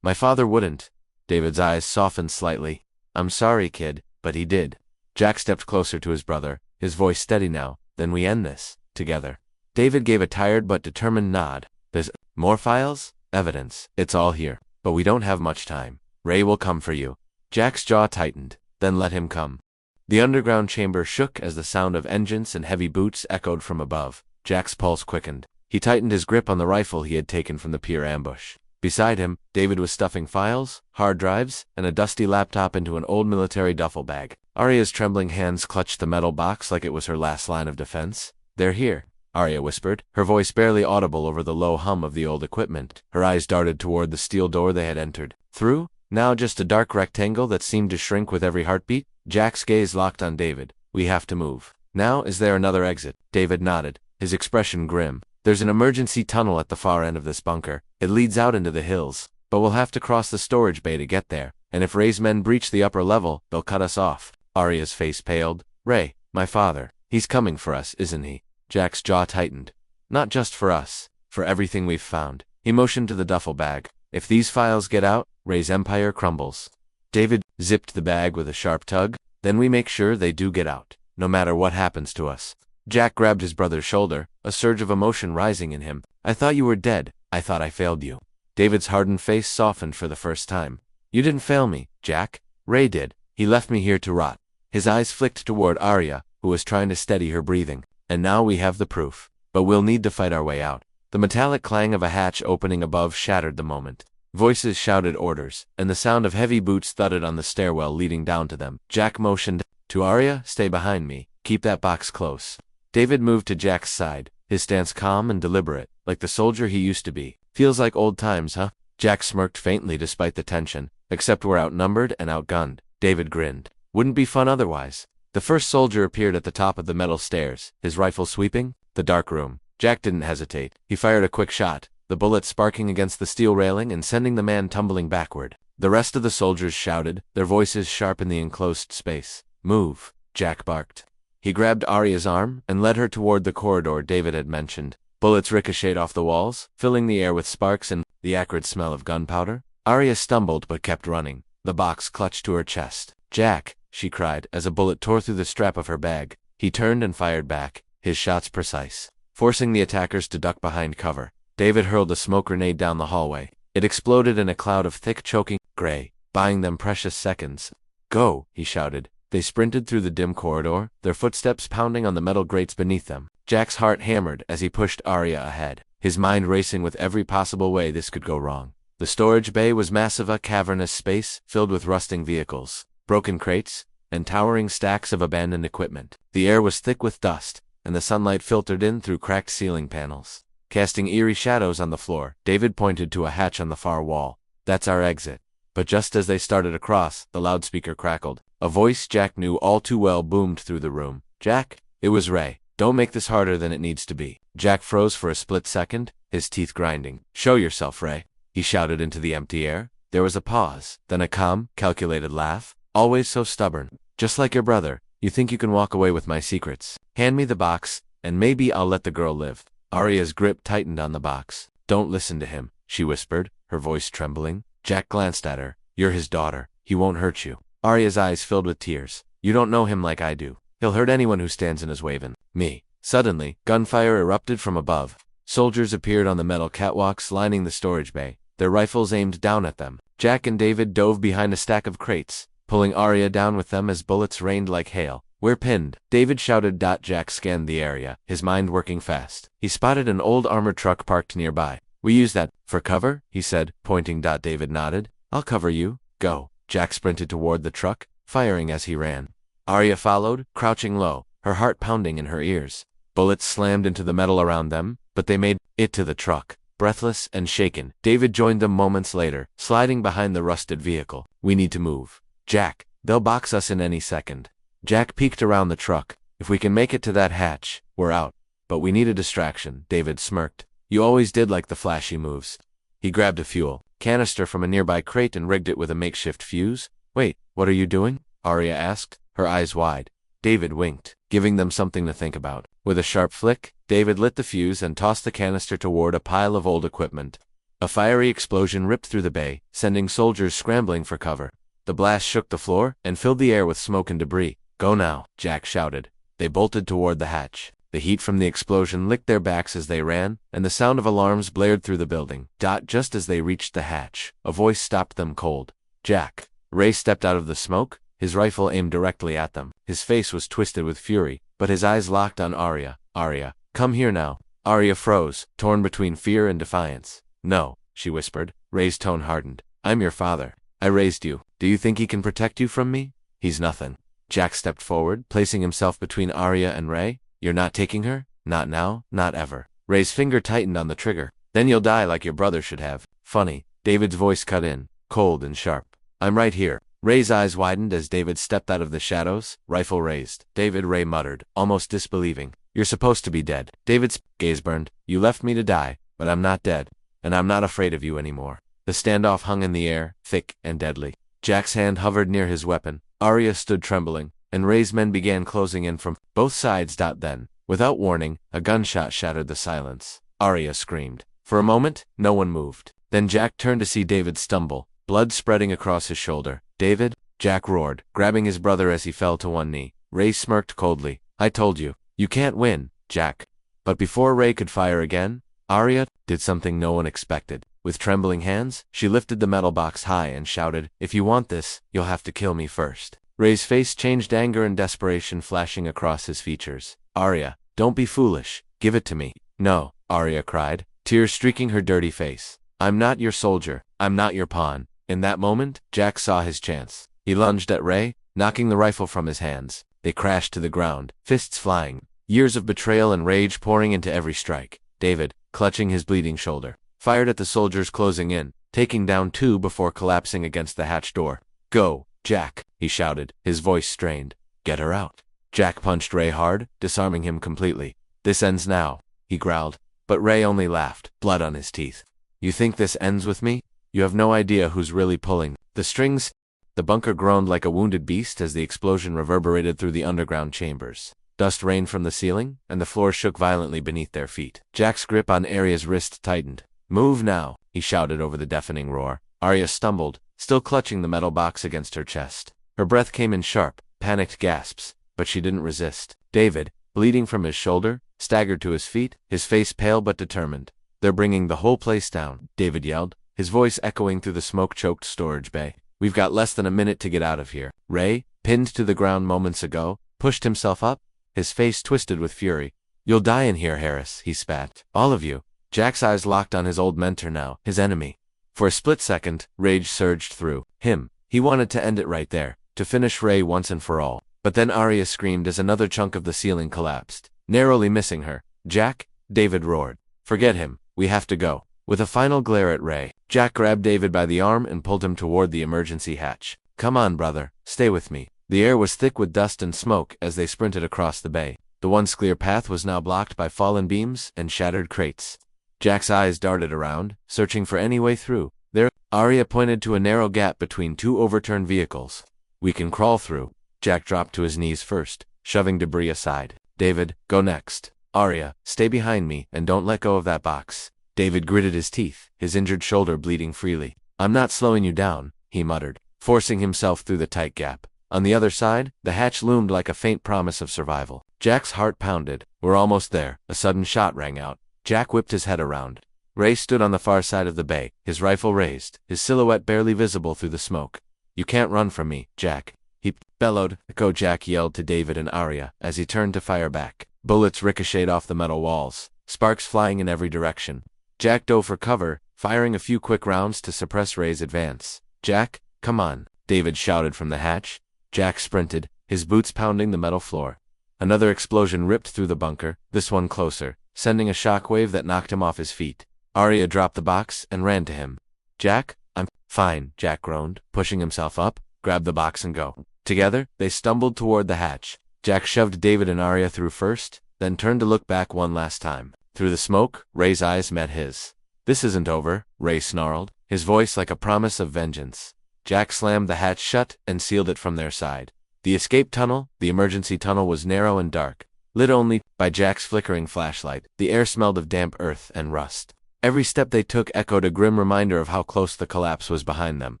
my father wouldn't." David's eyes softened slightly. "I'm sorry, kid, but he did." Jack stepped closer to his brother, his voice steady now. "Then we end this, together." David gave a tired but determined nod. "There's more files? Evidence. It's all here. But we don't have much time. Ray will come for you." Jack's jaw tightened. "Then let him come." The underground chamber shook as the sound of engines and heavy boots echoed from above. Jack's pulse quickened. He tightened his grip on the rifle he had taken from the pier ambush. Beside him, David was stuffing files, hard drives, and a dusty laptop into an old military duffel bag. Arya's trembling hands clutched the metal box like it was her last line of defense. "They're here," Arya whispered, her voice barely audible over the low hum of the old equipment. Her eyes darted toward the steel door they had entered. Through? Now just a dark rectangle that seemed to shrink with every heartbeat? Jack's gaze locked on David. "We have to move." "Now, is there another exit?" David nodded, his expression grim. "There's an emergency tunnel at the far end of this bunker. It leads out into the hills, but we'll have to cross the storage bay to get there, and if Ray's men breach the upper level, they'll cut us off." Arya's face paled. "Ray, my father, he's coming for us, isn't he?" Jack's jaw tightened. "Not just for us, for everything we've found." He motioned to the duffel bag. "If these files get out, Ray's empire crumbles." David zipped the bag with a sharp tug. "Then we make sure they do get out, no matter what happens to us." Jack grabbed his brother's shoulder, a surge of emotion rising in him. "I thought you were dead. I thought I failed you." David's hardened face softened for the first time. "You didn't fail me, Jack. Ray did. He left me here to rot." His eyes flicked toward Arya, who was trying to steady her breathing. "And now we have the proof. But we'll need to fight our way out." The metallic clang of a hatch opening above shattered the moment. Voices shouted orders, and the sound of heavy boots thudded on the stairwell leading down to them. Jack motioned to Arya, "Stay behind me. Keep that box close." David moved to Jack's side, his stance calm and deliberate, like the soldier he used to be. "Feels like old times, huh?" Jack smirked faintly despite the tension. "Except we're outnumbered and outgunned." David grinned. "Wouldn't be fun otherwise." The first soldier appeared at the top of the metal stairs, his rifle sweeping the dark room. Jack didn't hesitate. He fired a quick shot, the bullet sparking against the steel railing and sending the man tumbling backward. The rest of the soldiers shouted, their voices sharp in the enclosed space. "Move," Jack barked. He grabbed Arya's arm and led her toward the corridor David had mentioned. Bullets ricocheted off the walls, filling the air with sparks and the acrid smell of gunpowder. Arya stumbled but kept running, the box clutched to her chest. "Jack," she cried as a bullet tore through the strap of her bag. He turned and fired back, his shots precise, forcing the attackers to duck behind cover. David hurled a smoke grenade down the hallway. It exploded in a cloud of thick, choking gray, buying them precious seconds. "Go," he shouted. They sprinted through the dim corridor, their footsteps pounding on the metal grates beneath them. Jack's heart hammered as he pushed Arya ahead, his mind racing with every possible way this could go wrong. The storage bay was massive, a cavernous space filled with rusting vehicles, broken crates, and towering stacks of abandoned equipment. The air was thick with dust, and the sunlight filtered in through cracked ceiling panels, casting eerie shadows on the floor. David pointed to a hatch on the far wall. "That's our exit." But just as they started across, the loudspeaker crackled. A voice Jack knew all too well boomed through the room. "Jack?" It was Ray. "Don't make this harder than it needs to be." Jack froze for a split second, his teeth grinding. "Show yourself, Ray," he shouted into the empty air. There was a pause, then a calm, calculated laugh. "Always so stubborn. Just like your brother, you think you can walk away with my secrets. Hand me the box, and maybe I'll let the girl live." Arya's grip tightened on the box. "Don't listen to him," she whispered, her voice trembling. Jack glanced at her. "You're his daughter. He won't hurt you." Arya's eyes filled with tears. "You don't know him like I do. He'll hurt anyone who stands in his way, even me." Suddenly, gunfire erupted from above. Soldiers appeared on the metal catwalks lining the storage bay, their rifles aimed down at them. Jack and David dove behind a stack of crates, pulling Arya down with them as bullets rained like hail. We're pinned, David shouted. Jack scanned the area, his mind working fast. He spotted an old armored truck parked nearby. We use that for cover, he said, pointing. David nodded. I'll cover you. Go. Jack sprinted toward the truck, firing as he ran. Arya followed, crouching low, her heart pounding in her ears. Bullets slammed into the metal around them, but they made it to the truck. Breathless and shaken, David joined them moments later, sliding behind the rusted vehicle. We need to move. Jack, they'll box us in any second. Jack peeked around the truck. If we can make it to that hatch, we're out. But we need a distraction, David smirked. You always did like the flashy moves. He grabbed a fuel canister from a nearby crate and rigged it with a makeshift fuse. Wait, what are you doing? Arya asked, her eyes wide. David winked, giving them something to think about. With a sharp flick, David lit the fuse and tossed the canister toward a pile of old equipment. A fiery explosion ripped through the bay, sending soldiers scrambling for cover. The blast shook the floor and filled the air with smoke and debris. Go now, Jack shouted. They bolted toward the hatch. The heat from the explosion licked their backs as they ran, and the sound of alarms blared through the building. Just as they reached the hatch, a voice stopped them cold. Jack. Ray stepped out of the smoke, his rifle aimed directly at them. His face was twisted with fury, but his eyes locked on Arya. Arya, come here now. Arya froze, torn between fear and defiance. No, she whispered. Ray's tone hardened. I'm your father. I raised you. Do you think he can protect you from me? He's nothing. Jack stepped forward, placing himself between Arya and Ray. You're not taking her? Not now, not ever. Ray's finger tightened on the trigger. Then you'll die like your brother should have. Funny. David's voice cut in, cold and sharp. I'm right here. Ray's eyes widened as David stepped out of the shadows, rifle raised. David, Ray muttered, almost disbelieving. You're supposed to be dead. David's gaze burned. You left me to die, but I'm not dead. And I'm not afraid of you anymore. The standoff hung in the air, thick and deadly. Jack's hand hovered near his weapon. Arya stood trembling, and Ray's men began closing in from both sides. Then, without warning, a gunshot shattered the silence. Arya screamed. For a moment, no one moved. Then Jack turned to see David stumble, blood spreading across his shoulder. David? Jack roared, grabbing his brother as he fell to one knee. Ray smirked coldly. I told you. You can't win, Jack. But before Ray could fire again, Arya did something no one expected. With trembling hands, she lifted the metal box high and shouted, If you want this, you'll have to kill me first. Ray's face changed, anger and desperation flashing across his features. Arya, don't be foolish. Give it to me. No, Arya cried, tears streaking her dirty face. I'm not your soldier. I'm not your pawn. In that moment, Jack saw his chance. He lunged at Ray, knocking the rifle from his hands. They crashed to the ground, fists flying, years of betrayal and rage pouring into every strike. David, clutching his bleeding shoulder, fired at the soldiers closing in, taking down two before collapsing against the hatch door. Go, Jack, he shouted, his voice strained. Get her out. Jack punched Ray hard, disarming him completely. This ends now, he growled. But Ray only laughed, blood on his teeth. You think this ends with me? You have no idea who's really pulling the strings. The bunker groaned like a wounded beast as the explosion reverberated through the underground chambers. Dust rained from the ceiling, and the floor shook violently beneath their feet. Jack's grip on Arya's wrist tightened. Move now, he shouted over the deafening roar. Arya stumbled, still clutching the metal box against her chest. Her breath came in sharp, panicked gasps, but she didn't resist. David, bleeding from his shoulder, staggered to his feet, his face pale but determined. They're bringing the whole place down, David yelled, his voice echoing through the smoke-choked storage bay. We've got less than a minute to get out of here. Ray, pinned to the ground moments ago, pushed himself up, his face twisted with fury. You'll die in here, Harris, he spat. All of you. Jack's eyes locked on his old mentor now, his enemy. For a split second, rage surged through him. He wanted to end it right there, to finish Ray once and for all. But then Arya screamed as another chunk of the ceiling collapsed, narrowly missing her. Jack, David roared. Forget him. We have to go. With a final glare at Ray, Jack grabbed David by the arm and pulled him toward the emergency hatch. Come on, brother. Stay with me. The air was thick with dust and smoke as they sprinted across the bay. The once clear path was now blocked by fallen beams and shattered crates. Jack's eyes darted around, searching for any way through. There, Arya pointed to a narrow gap between two overturned vehicles. We can crawl through. Jack dropped to his knees first, shoving debris aside. David, go next. Arya, stay behind me and don't let go of that box. David gritted his teeth, his injured shoulder bleeding freely. I'm not slowing you down, he muttered, forcing himself through the tight gap. On the other side, the hatch loomed like a faint promise of survival. Jack's heart pounded. We're almost there. A sudden shot rang out. Jack whipped his head around. Ray stood on the far side of the bay, his rifle raised, his silhouette barely visible through the smoke. You can't run from me, Jack. He bellowed, "Go!" Jack yelled to David and Arya as he turned to fire back. Bullets ricocheted off the metal walls, sparks flying in every direction. Jack dove for cover, firing a few quick rounds to suppress Ray's advance. "Jack, come on!" David shouted from the hatch. Jack sprinted, his boots pounding the metal floor. Another explosion ripped through the bunker, this one closer, sending a shockwave that knocked him off his feet. Arya dropped the box and ran to him. "Jack, I'm fine," Jack groaned, pushing himself up. "Grab the box and go." Together, they stumbled toward the hatch. Jack shoved David and Arya through first, then turned to look back one last time. Through the smoke, Ray's eyes met his. "This isn't over," Ray snarled, his voice like a promise of vengeance. Jack slammed the hatch shut and sealed it from their side. The escape tunnel, the emergency tunnel, was narrow and dark, lit only by Jack's flickering flashlight. The air smelled of damp earth and rust. Every step they took echoed a grim reminder of how close the collapse was behind them.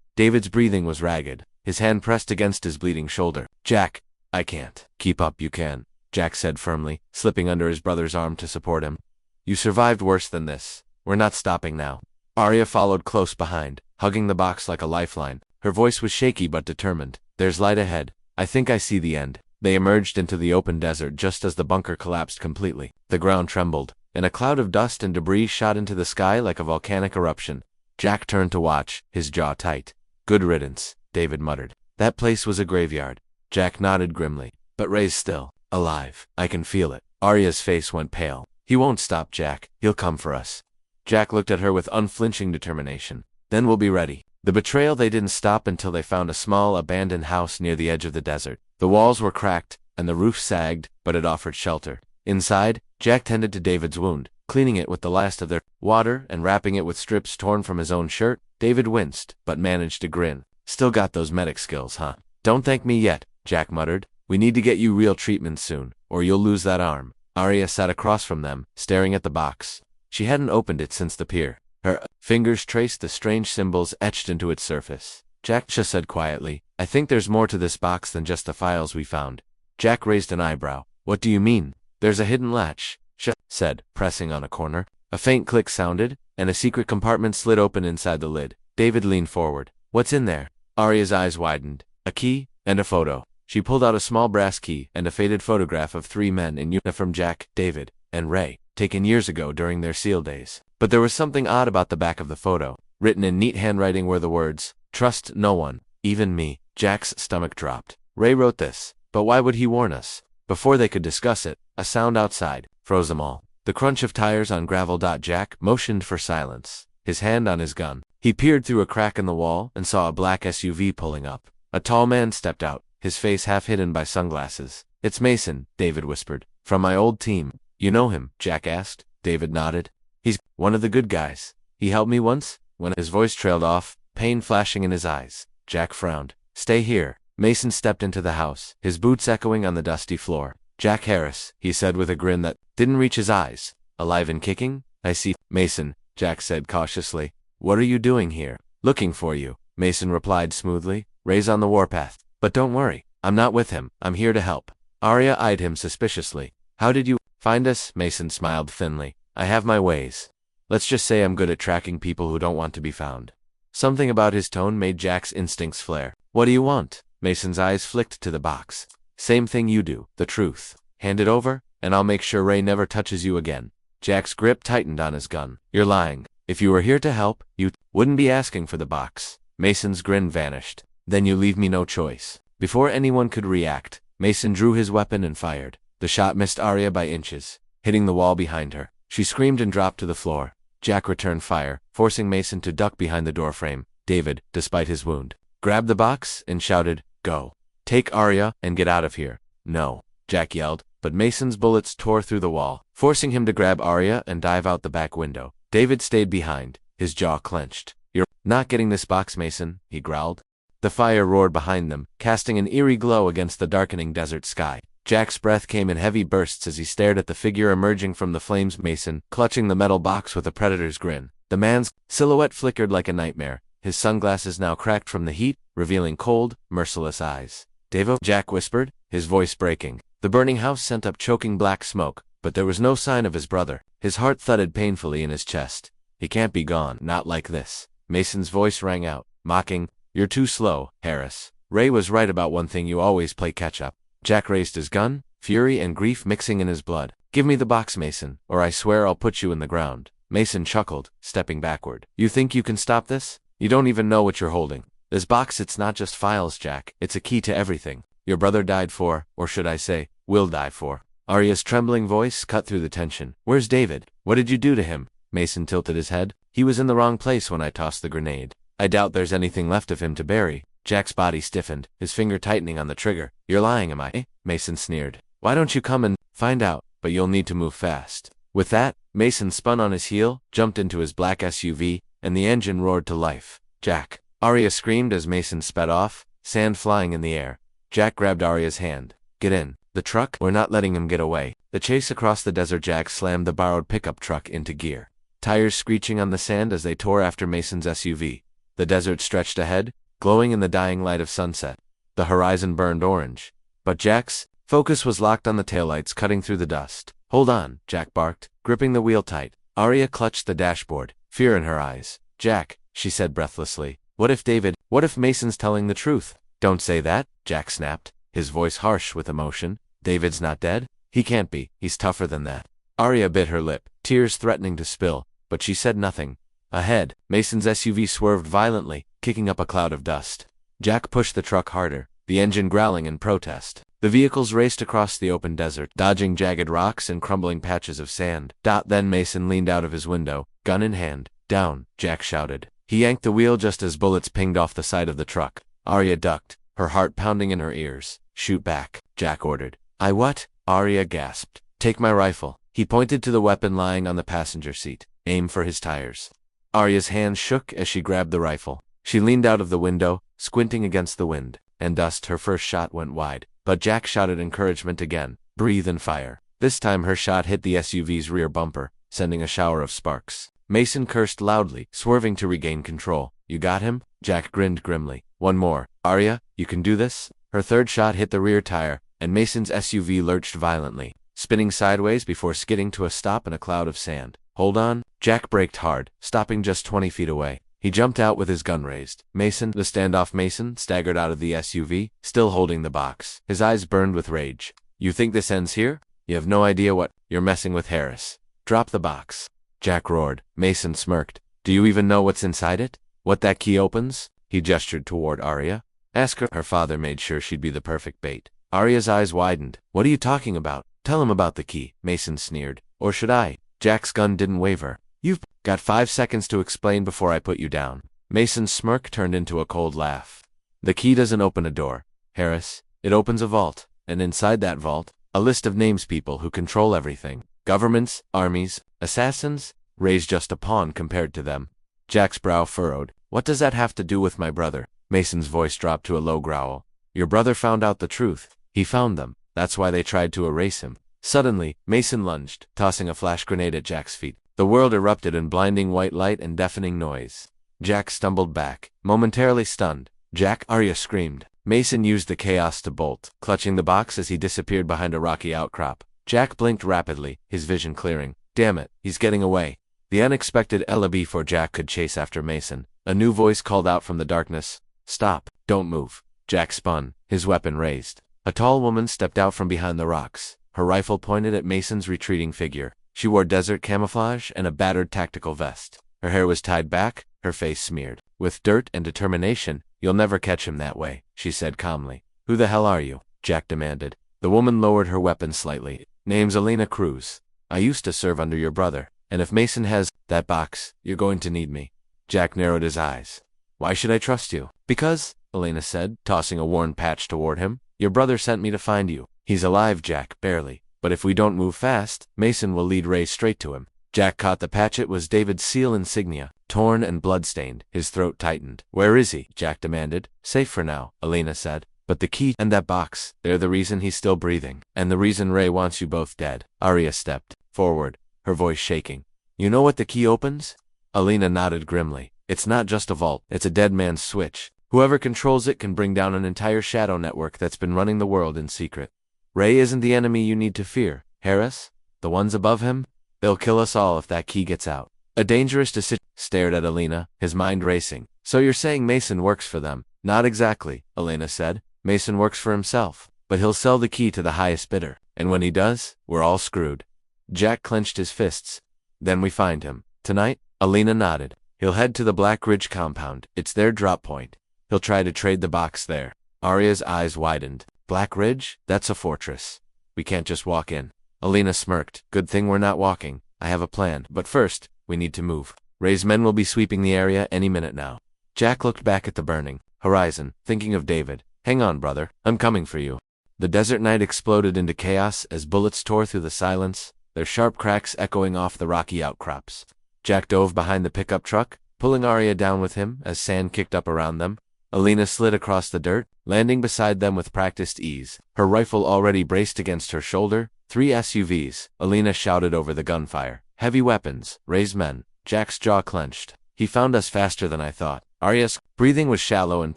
David's breathing was ragged, his hand pressed against his bleeding shoulder. "Jack, I can't." "Keep up, you can," Jack said firmly, slipping under his brother's arm to support him. "You survived worse than this. We're not stopping now." Arya followed close behind, hugging the box like a lifeline. Her voice was shaky but determined. "There's light ahead. I think I see the end." They emerged into the open desert just as the bunker collapsed completely. The ground trembled, and a cloud of dust and debris shot into the sky like a volcanic eruption. Jack turned to watch, his jaw tight. "Good riddance," David muttered. "That place was a graveyard." Jack nodded grimly. "But Ray's still alive. I can feel it." Arya's face went pale. "He won't stop, Jack. He'll come for us." Jack looked at her with unflinching determination. "Then we'll be ready." The betrayal. They didn't stop until they found a small, abandoned house near the edge of the desert. The walls were cracked, and the roof sagged, but it offered shelter. Inside, Jack tended to David's wound, cleaning it with the last of their water and wrapping it with strips torn from his own shirt. David winced, but managed to grin. "Still got those medic skills, huh?" "Don't thank me yet," Jack muttered. "We need to get you real treatment soon, or you'll lose that arm." Arya sat across from them, staring at the box. She hadn't opened it since the pier. Her fingers traced the strange symbols etched into its surface. Jack just said quietly, "I think there's more to this box than just the files we found." Jack raised an eyebrow. "What do you mean?" "There's a hidden latch," she said, pressing on a corner. A faint click sounded, and a secret compartment slid open inside the lid. David leaned forward. "What's in there?" Arya's eyes widened. "A key, and a photo." She pulled out a small brass key and a faded photograph of 3 men in uniform: Jack, David, and Ray, taken years ago during their SEAL days. But there was something odd about the back of the photo. Written in neat handwriting were the words, "Trust no one, even me." Jack's stomach dropped. Ray wrote this, but why would he warn us? Before they could discuss it, a sound outside froze them all. The crunch of tires on gravel. Jack motioned for silence, his hand on his gun. He peered through a crack in the wall and saw a black SUV pulling up. A tall man stepped out, his face half hidden by sunglasses. "It's Mason," David whispered. "From my old team." "You know him?" Jack asked. David nodded. "He's one of the good guys. He helped me once." When his voice trailed off, pain flashing in his eyes, Jack frowned. "Stay here." Mason stepped into the house, his boots echoing on the dusty floor. "Jack Harris," he said with a grin that didn't reach his eyes. "Alive and kicking? I see." "Mason," Jack said cautiously. "What are you doing here?" "Looking for you," Mason replied smoothly. "Ray's on the warpath. But don't worry, I'm not with him. I'm here to help." Arya eyed him suspiciously. "How did you find us?" Mason smiled thinly. "I have my ways. Let's just say I'm good at tracking people who don't want to be found." Something about his tone made Jack's instincts flare. "What do you want?" Mason's eyes flicked to the box. "Same thing you do, the truth. Hand it over, and I'll make sure Ray never touches you again." Jack's grip tightened on his gun. "You're lying. If you were here to help, you wouldn't be asking for the box." Mason's grin vanished. "Then you leave me no choice." Before anyone could react, Mason drew his weapon and fired. The shot missed Arya by inches, hitting the wall behind her. She screamed and dropped to the floor. Jack returned fire, forcing Mason to duck behind the doorframe. David, despite his wound, grabbed the box and shouted, "Go. Take Arya and get out of here." "No," Jack yelled, but Mason's bullets tore through the wall, forcing him to grab Arya and dive out the back window. David stayed behind, his jaw clenched. "You're not getting this box, Mason," he growled. The fire roared behind them, casting an eerie glow against the darkening desert sky. Jack's breath came in heavy bursts as he stared at the figure emerging from the flames. Mason, clutching the metal box with a predator's grin. The man's silhouette flickered like a nightmare, his sunglasses now cracked from the heat, revealing cold, merciless eyes. "Davo," Jack whispered, his voice breaking. The burning house sent up choking black smoke, but there was no sign of his brother. His heart thudded painfully in his chest. "He can't be gone, not like this." Mason's voice rang out, mocking, "You're too slow, Harris." Ray was right about one thing, you always play catch-up. Jack raised his gun, fury and grief mixing in his blood. Give me the box, Mason, or I swear I'll put you in the ground. Mason chuckled, stepping backward. You think you can stop this? You don't even know what you're holding. This box, it's not just files, Jack. It's a key to everything your brother died for, or should I say, will die for. Arya's trembling voice cut through the tension. Where's David? What did you do to him? Mason tilted his head. He was in the wrong place when I tossed the grenade. I doubt there's anything left of him to bury. Jack's body stiffened, his finger tightening on the trigger. You're lying, am I? Mason sneered. Why don't you come and find out? But you'll need to move fast. With that, Mason spun on his heel, jumped into his black SUV, and the engine roared to life. Jack! Arya screamed as Mason sped off, sand flying in the air. Jack grabbed Arya's hand. Get in. The truck? We're not letting him get away. The chase across the desert. Jack slammed the borrowed pickup truck into gear. Tires screeching on the sand as they tore after Mason's SUV. The desert stretched ahead, glowing in the dying light of sunset. The horizon burned orange. But Jack's focus was locked on the taillights cutting through the dust. Hold on, Jack barked, gripping the wheel tight. Arya clutched the dashboard, fear in her eyes. Jack, she said breathlessly. What if Mason's telling the truth? Don't say that, Jack snapped, his voice harsh with emotion. David's not dead? He can't be, he's tougher than that. Arya bit her lip, tears threatening to spill, but she said nothing. Ahead, Mason's SUV swerved violently, kicking up a cloud of dust. Jack pushed the truck harder, the engine growling in protest. The vehicles raced across the open desert, dodging jagged rocks and crumbling patches of sand. Then Mason leaned out of his window, gun in hand. Down, Jack shouted. He yanked the wheel just as bullets pinged off the side of the truck. Arya ducked, her heart pounding in her ears. Shoot back, Jack ordered. I what? Arya gasped. Take my rifle. He pointed to the weapon lying on the passenger seat. Aim for his tires. Arya's hands shook as she grabbed the rifle. She leaned out of the window, squinting against the wind and dust. Her first shot went wide, but Jack shouted encouragement again. Breathe and fire. This time her shot hit the SUV's rear bumper, sending a shower of sparks. Mason cursed loudly, swerving to regain control. You got him? Jack grinned grimly. One more. Arya, you can do this? Her third shot hit the rear tire, and Mason's SUV lurched violently, spinning sideways before skidding to a stop in a cloud of sand. Hold on. Jack braked hard, stopping just 20 feet away. He jumped out with his gun raised. Mason, the standoff Mason, staggered out of the SUV, still holding the box. His eyes burned with rage. You think this ends here? You have no idea what. You're messing with Harris. Drop the box. Jack roared. Mason smirked. Do you even know what's inside it? What that key opens? He gestured toward Arya. Ask her. Her father made sure she'd be the perfect bait. Arya's eyes widened. What are you talking about? Tell him about the key, Mason sneered. Or should I? Jack's gun didn't waver. You've got 5 seconds to explain before I put you down. Mason's smirk turned into a cold laugh. The key doesn't open a door, Harris. It opens a vault, and inside that vault, a list of names, people who control everything. Governments, armies, assassins. Ray's just a pawn compared to them. Jack's brow furrowed. What does that have to do with my brother? Mason's voice dropped to a low growl. Your brother found out the truth. He found them. That's why they tried to erase him. Suddenly, Mason lunged, tossing a flash grenade at Jack's feet. The world erupted in blinding white light and deafening noise. Jack stumbled back, momentarily stunned. Jack, Arya screamed. Mason used the chaos to bolt, clutching the box as he disappeared behind a rocky outcrop. Jack blinked rapidly, his vision clearing. Damn it, he's getting away. The unexpected Ella before Jack could chase after Mason. A new voice called out from the darkness. Stop, don't move. Jack spun, his weapon raised. A tall woman stepped out from behind the rocks, her rifle pointed at Mason's retreating figure. She wore desert camouflage and a battered tactical vest. Her hair was tied back, her face smeared. With dirt and determination, you'll never catch him that way, she said calmly. Who the hell are you? Jack demanded. The woman lowered her weapon slightly. Name's Elena Cruz. I used to serve under your brother, and if Mason has that box, you're going to need me. Jack narrowed his eyes. Why should I trust you? Because, Elena said, tossing a worn patch toward him. Your brother sent me to find you. He's alive, Jack, barely. But if we don't move fast, Mason will lead Ray straight to him. Jack caught the patch. It was David's seal insignia, torn and blood-stained. His throat tightened. Where is he? Jack demanded. Safe for now, Elena said. But the key and that box, they're the reason he's still breathing. And the reason Ray wants you both dead. Arya stepped forward, her voice shaking. You know what the key opens? Elena nodded grimly. It's not just a vault. It's a dead man's switch. Whoever controls it can bring down an entire shadow network that's been running the world in secret. Ray isn't the enemy you need to fear. Harris? The ones above him? They'll kill us all if that key gets out. A dangerous decision. Stared at Elena, his mind racing. So you're saying Mason works for them? Not exactly, Elena said. Mason works for himself, but he'll sell the key to the highest bidder, and when he does, we're all screwed. Jack clenched his fists. Then we find him. Tonight? Elena nodded. He'll head to the Black Ridge compound. It's their drop point. He'll try to trade the box there. Arya's eyes widened. Black Ridge? That's a fortress. We can't just walk in. Elena smirked. Good thing we're not walking. I have a plan, but first, we need to move. Ray's men will be sweeping the area any minute now. Jack looked back at the burning horizon, thinking of David. Hang on, brother. I'm coming for you. The desert night exploded into chaos as bullets tore through the silence, their sharp cracks echoing off the rocky outcrops. Jack dove behind the pickup truck, pulling Arya down with him as sand kicked up around them. Elena slid across the dirt, landing beside them with practiced ease, her rifle already braced against her shoulder. 3 SUVs, Elena shouted over the gunfire. Heavy weapons, Ray's men. Jack's jaw clenched. He found us faster than I thought. Arya's breathing was shallow and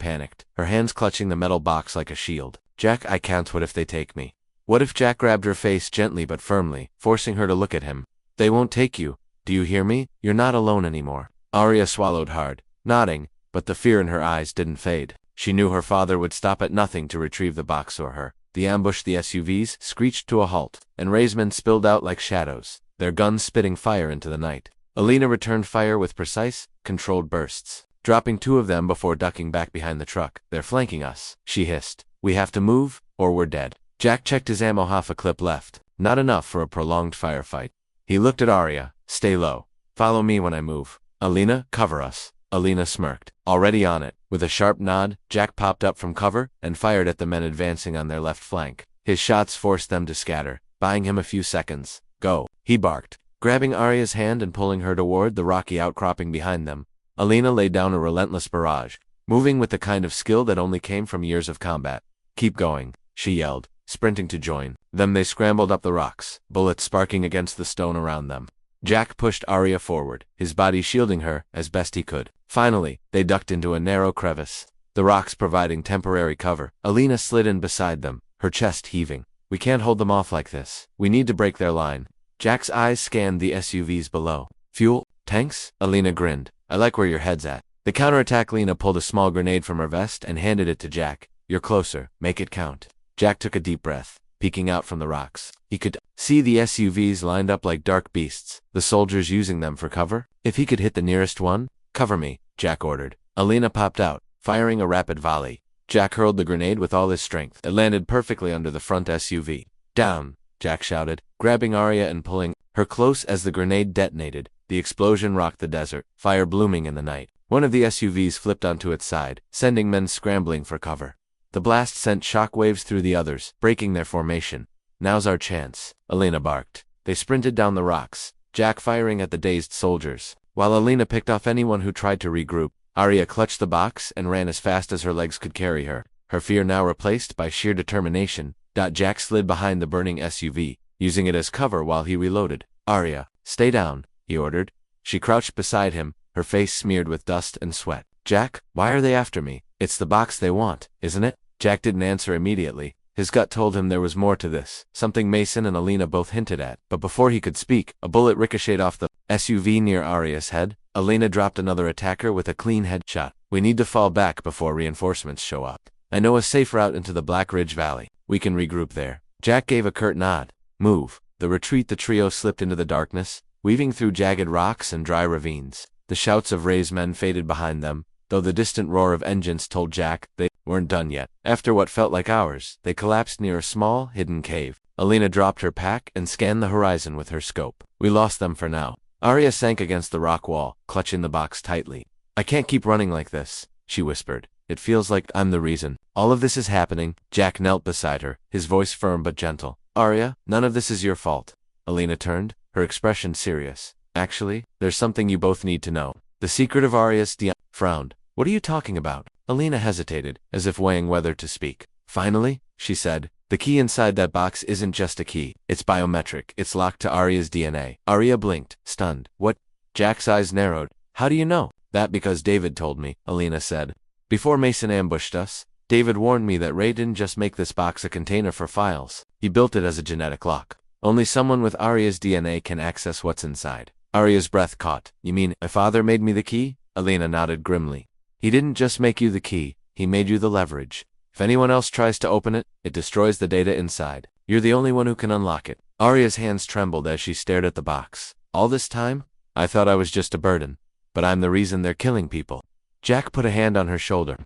panicked, her hands clutching the metal box like a shield. Jack, I can't. What if they take me? What if Jack grabbed her face gently but firmly, forcing her to look at him? They won't take you. Do you hear me? You're not alone anymore. Arya swallowed hard, nodding, but the fear in her eyes didn't fade. She knew her father would stop at nothing to retrieve the box or her. The ambush, the SUVs, screeched to a halt, and Ray's men spilled out like shadows, their guns spitting fire into the night. Elena returned fire with precise, controlled bursts, dropping 2 of them before ducking back behind the truck. They're flanking us, she hissed. We have to move, or we're dead. Jack checked his ammo. Half a clip left, not enough for a prolonged firefight. He looked at Arya. Stay low. Follow me when I move. Elena, cover us. Elena smirked. Already on it. With a sharp nod, Jack popped up from cover and fired at the men advancing on their left flank. His shots forced them to scatter, buying him a few seconds. Go, he barked, grabbing Arya's hand and pulling her toward the rocky outcropping behind them. Elena laid down a relentless barrage, moving with the kind of skill that only came from years of combat. Keep going, she yelled, sprinting to join them. They scrambled up the rocks, bullets sparking against the stone around them. Jack pushed Arya forward, his body shielding her as best he could. Finally, they ducked into a narrow crevice, the rocks providing temporary cover. Elena slid in beside them, her chest heaving. We can't hold them off like this. We need to break their line. Jack's eyes scanned the SUVs below. Fuel? Tanks? Elena grinned. I like where your head's at. The counterattack. Lena pulled a small grenade from her vest and handed it to Jack. You're closer. Make it count. Jack took a deep breath, peeking out from the rocks. He could see the SUVs lined up like dark beasts, the soldiers using them for cover. If he could hit the nearest one, cover me, Jack ordered. Elena popped out, firing a rapid volley. Jack hurled the grenade with all his strength. It landed perfectly under the front SUV. Down, Jack shouted, grabbing Arya and pulling her close as the grenade detonated. The explosion rocked the desert, fire blooming in the night. One of the SUVs flipped onto its side, sending men scrambling for cover. The blast sent shockwaves through the others, breaking their formation. Now's our chance, Elena barked. They sprinted down the rocks, Jack firing at the dazed soldiers, while Elena picked off anyone who tried to regroup. Arya clutched the box and ran as fast as her legs could carry her, her fear now replaced by sheer determination. Jack slid behind the burning SUV, using it as cover while he reloaded. Arya, stay down, he ordered. She crouched beside him, her face smeared with dust and sweat. Jack, why are they after me? It's the box they want, isn't it? Jack didn't answer immediately. His gut told him there was more to this, something Mason and Elena both hinted at. But before he could speak, a bullet ricocheted off the SUV near Arya's head. Elena dropped another attacker with a clean headshot. We need to fall back before reinforcements show up. I know a safe route into the Black Ridge Valley. We can regroup there. Jack gave a curt nod. Move. The retreat. The trio slipped into the darkness, weaving through jagged rocks and dry ravines. The shouts of Ray's men faded behind them, though the distant roar of engines told Jack they weren't done yet. After what felt like hours, they collapsed near a small, hidden cave. Elena dropped her pack and scanned the horizon with her scope. We lost them for now. Arya sank against the rock wall, clutching the box tightly. I can't keep running like this, she whispered. It feels like I'm the reason all of this is happening. Jack knelt beside her, his voice firm but gentle. Arya, none of this is your fault. Elena turned, her expression serious. Actually, there's something you both need to know. The secret of Arya's frowned. What are you talking about? Elena hesitated, as if weighing whether to speak. Finally, she said, the key inside that box isn't just a key. It's biometric. It's locked to Arya's DNA. Arya blinked, stunned. What? Jack's eyes narrowed. How do you know? That because David told me, Elena said. Before Mason ambushed us, David warned me that Ray didn't just make this box a container for files. He built it as a genetic lock. Only someone with Arya's DNA can access what's inside. Arya's breath caught. You mean, my father made me the key? Elena nodded grimly. He didn't just make you the key. He made you the leverage. If anyone else tries to open it, it destroys the data inside. You're the only one who can unlock it. Arya's hands trembled as she stared at the box. All this time? I thought I was just a burden. But I'm the reason they're killing people. Jack put a hand on her shoulder.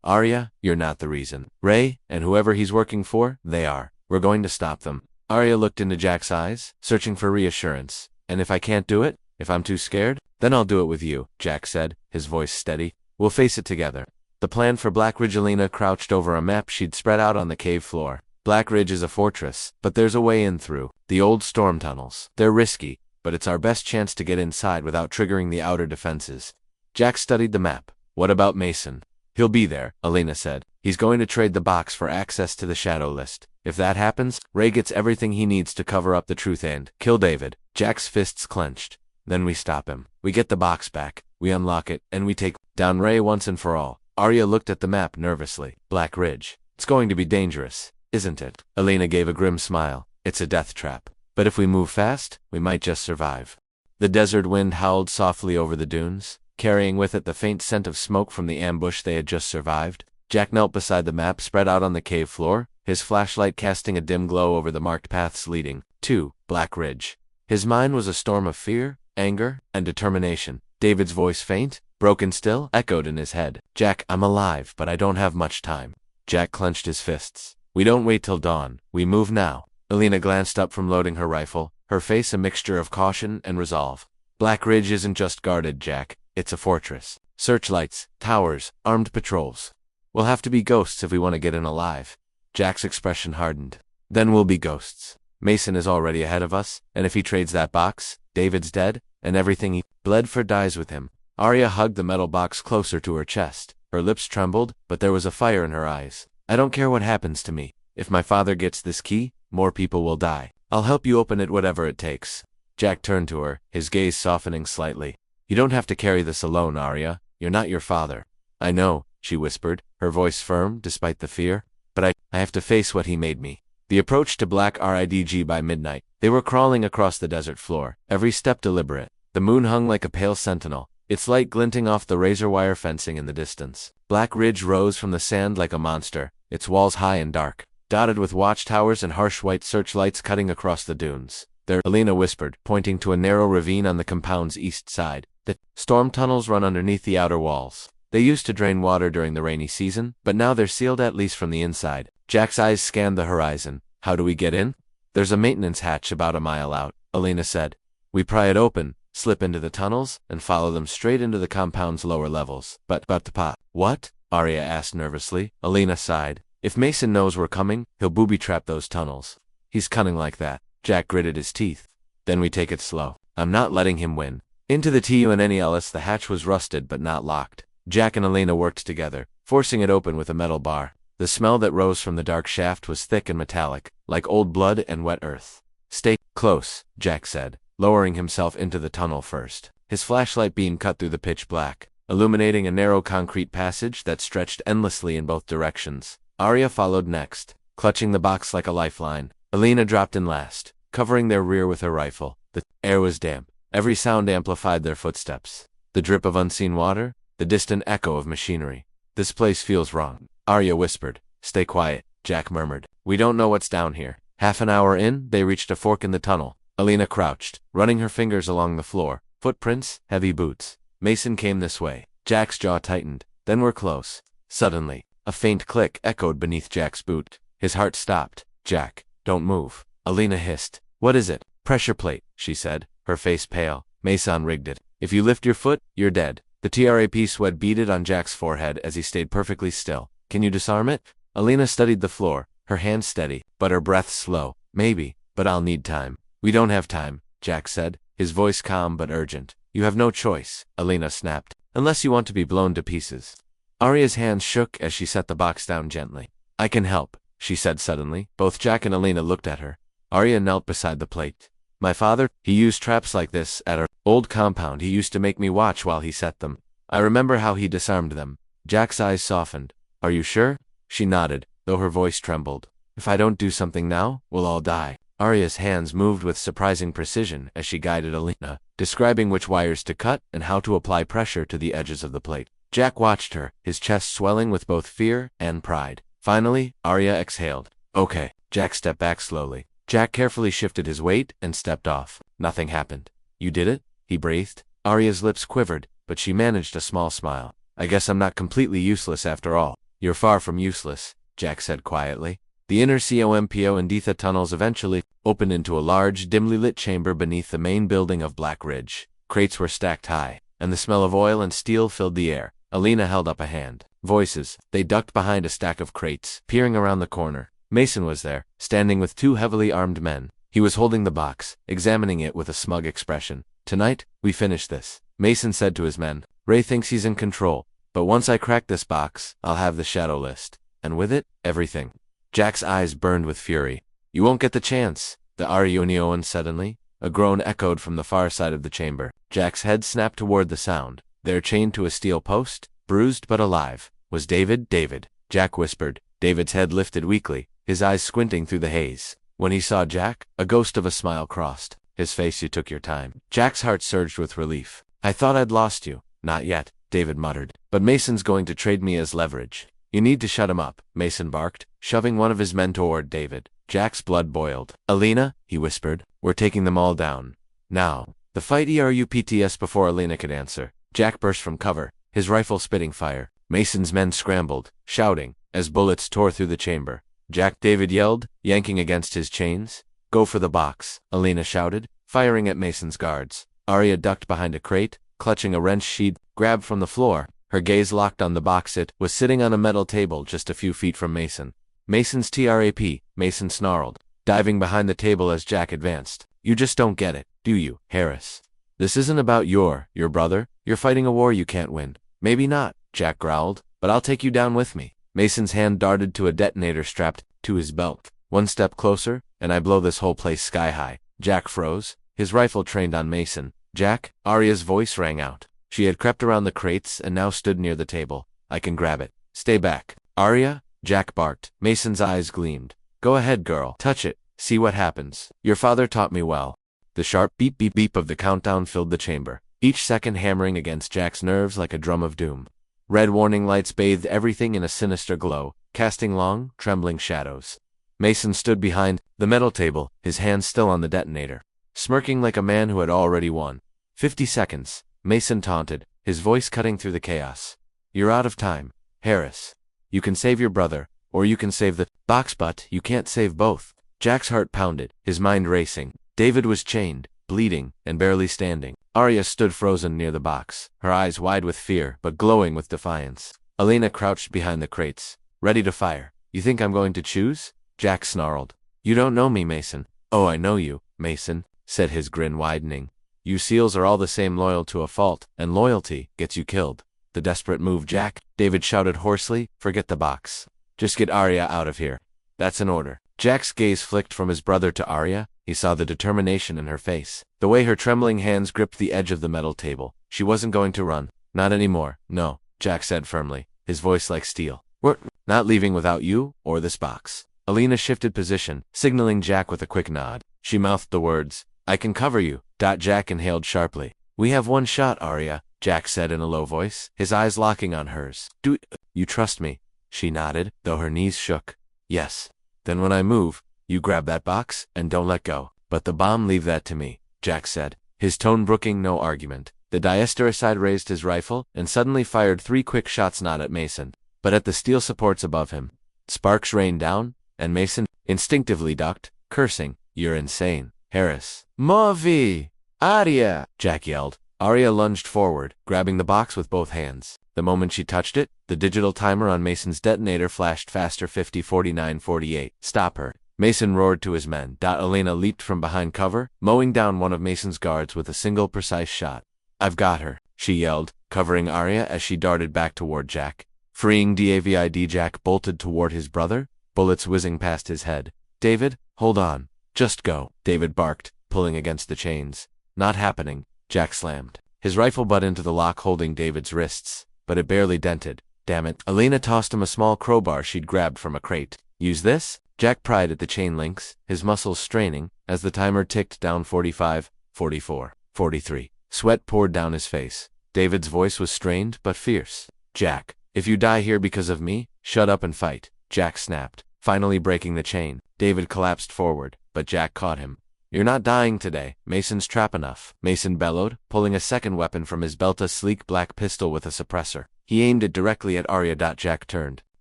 Arya, you're not the reason. Ray, and whoever he's working for, they are. We're going to stop them. Arya looked into Jack's eyes, searching for reassurance. And if I can't do it? If I'm too scared? Then I'll do it with you, Jack said, his voice steady. We'll face it together. The plan for Black Ridge. Alina crouched over a map she'd spread out on the cave floor. Black Ridge is a fortress, but there's a way in through the old storm tunnels. They're risky, but it's our best chance to get inside without triggering the outer defenses. Jack studied the map. What about Mason? He'll be there, Alina said. He's going to trade the box for access to the shadow list. If that happens, Ray gets everything he needs to cover up the truth and kill David. Jack's fists clenched. Then we stop him. We get the box back. We unlock it, and we take down Ray once and for all. Arya looked at the map nervously. Black Ridge. It's going to be dangerous, isn't it? Alina gave a grim smile. It's a death trap. But if we move fast, we might just survive. The desert wind howled softly over the dunes, carrying with it the faint scent of smoke from the ambush they had just survived. Jack knelt beside the map spread out on the cave floor, his flashlight casting a dim glow over the marked paths leading to Black Ridge. His mind was a storm of fear, anger, and determination. David's voice, faint, broken still, echoed in his head. Jack, I'm alive, but I don't have much time. Jack clenched his fists. We don't wait till dawn. We move now. Alina glanced up from loading her rifle, her face a mixture of caution and resolve. Black Ridge isn't just guarded, Jack. It's a fortress. Searchlights, towers, armed patrols. We'll have to be ghosts if we want to get in alive. Jack's expression hardened. Then we'll be ghosts. Mason is already ahead of us, and if he trades that box, David's dead, and everything he bled for dies with him. Arya hugged the metal box closer to her chest. Her lips trembled, but there was a fire in her eyes. I don't care what happens to me. If my father gets this key, more people will die. I'll help you open it whatever it takes. Jack turned to her, his gaze softening slightly. You don't have to carry this alone, Arya. You're not your father. I know, she whispered, her voice firm despite the fear. But I have to face what he made me. The approach to Black Ridge by midnight. They were crawling across the desert floor, every step deliberate. The moon hung like a pale sentinel, its light glinting off the razor wire fencing in the distance. Black Ridge rose from the sand like a monster, its walls high and dark, dotted with watchtowers and harsh white searchlights cutting across the dunes. There, Alina whispered, pointing to a narrow ravine on the compound's east side. The storm tunnels run underneath the outer walls. They used to drain water during the rainy season, but now they're sealed at least from the inside. Jack's eyes scanned the horizon. How do we get in? There's a maintenance hatch about a mile out, Alina said. We pry it open, slip into the tunnels, and follow them straight into the compound's lower levels. But the pot. What? Arya asked nervously. Alina sighed. If Mason knows we're coming, he'll booby-trap those tunnels. He's cunning like that. Jack gritted his teeth. Then we take it slow. I'm not letting him win. Into the tunnels the hatch was rusted but not locked. Jack and Alina worked together, forcing it open with a metal bar. The smell that rose from the dark shaft was thick and metallic, like old blood and wet earth. Stay close, Jack said, lowering himself into the tunnel first. His flashlight beam cut through the pitch black, illuminating a narrow concrete passage that stretched endlessly in both directions. Arya followed next, clutching the box like a lifeline. Alina dropped in last, covering their rear with her rifle. The air was damp. Every sound amplified their footsteps. The drip of unseen water, the distant echo of machinery. This place feels wrong, Arya whispered. Stay quiet, Jack murmured. We don't know what's down here. Half an hour in, they reached a fork in the tunnel. Alina crouched, running her fingers along the floor. Footprints, heavy boots. Mason came this way. Jack's jaw tightened. Then we're close. Suddenly, a faint click echoed beneath Jack's boot. His heart stopped. Jack, don't move. Alina hissed. What is it? Pressure plate, she said, her face pale. Mason rigged it. If you lift your foot, you're dead. The TRAP sweat beaded on Jack's forehead as he stayed perfectly still. Can you disarm it? Alina studied the floor, her hands steady, but her breath slow. Maybe, but I'll need time. We don't have time, Jack said, his voice calm but urgent. You have no choice, Alina snapped, unless you want to be blown to pieces. Arya's hands shook as she set the box down gently. I can help, she said suddenly. Both Jack and Alina looked at her. Arya knelt beside the plate. My father, he used traps like this at our old compound. He used to make me watch while he set them. I remember how he disarmed them. Jack's eyes softened. Are you sure? She nodded, though her voice trembled. If I don't do something now, we'll all die. Arya's hands moved with surprising precision as she guided Alina, describing which wires to cut and how to apply pressure to the edges of the plate. Jack watched her, his chest swelling with both fear and pride. Finally, Arya exhaled. Okay. Jack stepped back slowly. Jack carefully shifted his weight and stepped off. Nothing happened. You did it? He breathed. Arya's lips quivered, but she managed a small smile. I guess I'm not completely useless after all. You're far from useless, Jack said quietly. The inner COMPO and Ditha tunnels eventually opened into a large, dimly lit chamber beneath the main building of Black Ridge. Crates were stacked high, and the smell of oil and steel filled the air. Alina held up a hand. Voices. They ducked behind a stack of crates, peering around the corner. Mason was there, standing with two heavily armed men. He was holding the box, examining it with a smug expression. Tonight, we finish this, Mason said to his men. Ray thinks he's in control, but once I crack this box, I'll have the shadow list. And with it, everything. Jack's eyes burned with fury. You won't get the chance, the Arionioan suddenly. A groan echoed from the far side of the chamber. Jack's head snapped toward the sound. There, chained to a steel post, bruised but alive, was David. David, Jack whispered. David's head lifted weakly, his eyes squinting through the haze. When he saw Jack, a ghost of a smile crossed his face. You took your time. Jack's heart surged with relief. I thought I'd lost you. Not yet, David muttered. But Mason's going to trade me as leverage. You need to shut him up, Mason barked, shoving one of his men toward David. Jack's blood boiled. Alina, he whispered, we're taking them all down. Now. The fight erupts before Alina could answer. Jack burst from cover, his rifle spitting fire. Mason's men scrambled, shouting, as bullets tore through the chamber. Jack, David yelled, yanking against his chains. Go for the box, Alina shouted, firing at Mason's guards. Arya ducked behind a crate, clutching a wrench she'd grabbed from the floor. Her gaze locked on the box. It was sitting on a metal table just a few feet from Mason. Mason's trap, Mason snarled, diving behind the table as Jack advanced. You just don't get it, do you, Harris? This isn't about your brother. You're fighting a war you can't win. Maybe not, Jack growled, but I'll take you down with me. Mason's hand darted to a detonator strapped to his belt. One step closer, and I blow this whole place sky high. Jack froze, his rifle trained on Mason. Jack, Arya's voice rang out. She had crept around the crates and now stood near the table. I can grab it. Stay back. Arya, Jack barked. Mason's eyes gleamed. Go ahead, girl. Touch it. See what happens. Your father taught me well. The sharp beep beep beep of the countdown filled the chamber, each second hammering against Jack's nerves like a drum of doom. Red warning lights bathed everything in a sinister glow, casting long, trembling shadows. Mason stood behind the metal table, his hands still on the detonator, smirking like a man who had already won. 50 seconds, Mason taunted, his voice cutting through the chaos. You're out of time, Harris. You can save your brother, or you can save the box, but you can't save both. Jack's heart pounded, his mind racing. David was chained, bleeding, and barely standing. Arya stood frozen near the box, her eyes wide with fear but glowing with defiance. Alina crouched behind the crates, ready to fire. You think I'm going to choose? Jack snarled. You don't know me, Mason. Oh, I know you, Mason, said his grin widening. You SEALs are all the same, loyal to a fault, and loyalty gets you killed. The desperate move, Jack, David shouted hoarsely. Forget the box. Just get Arya out of here. That's an order. Jack's gaze flicked from his brother to Arya. He saw the determination in her face, the way her trembling hands gripped the edge of the metal table. She wasn't going to run. Not anymore. No, Jack said firmly, his voice like steel. We're not leaving without you or this box. Alina shifted position, signaling Jack with a quick nod. She mouthed the words, I can cover you. Jack inhaled sharply. We have one shot, Arya, Jack said in a low voice, his eyes locking on hers. Do you trust me? She nodded, though her knees shook. Yes. Then when I move, you grab that box and don't let go. But the bomb, leave that to me, Jack said, his tone brooking no argument. The diastericide raised his rifle and suddenly fired 3 quick shots, not at Mason, but at the steel supports above him. Sparks rained down, and Mason instinctively ducked, cursing, You're insane, Harris. Movi! Arya! Jack yelled. Arya lunged forward, grabbing the box with both hands. The moment she touched it, the digital timer on Mason's detonator flashed faster. 50, 49, 48. Stop her. Mason roared to his men. Alina leaped from behind cover, mowing down one of Mason's guards with a single precise shot. I've got her, she yelled, covering Arya as she darted back toward Jack. Freeing David, Jack bolted toward his brother, bullets whizzing past his head. David, hold on. Just go, David barked, pulling against the chains. Not happening, Jack slammed his rifle butt into the lock holding David's wrists, but it barely dented. Damn it. Alina tossed him a small crowbar she'd grabbed from a crate. Use this? Jack pried at the chain links, his muscles straining, as the timer ticked down. 45, 44, 43. Sweat poured down his face. David's voice was strained but fierce. Jack, if you die here because of me, shut up and fight, Jack snapped, finally breaking the chain. David collapsed forward, but Jack caught him. You're not dying today, Mason's trap enough, Mason bellowed, pulling a second weapon from his belt, a sleek black pistol with a suppressor. He aimed it directly at Arya. Jack turned,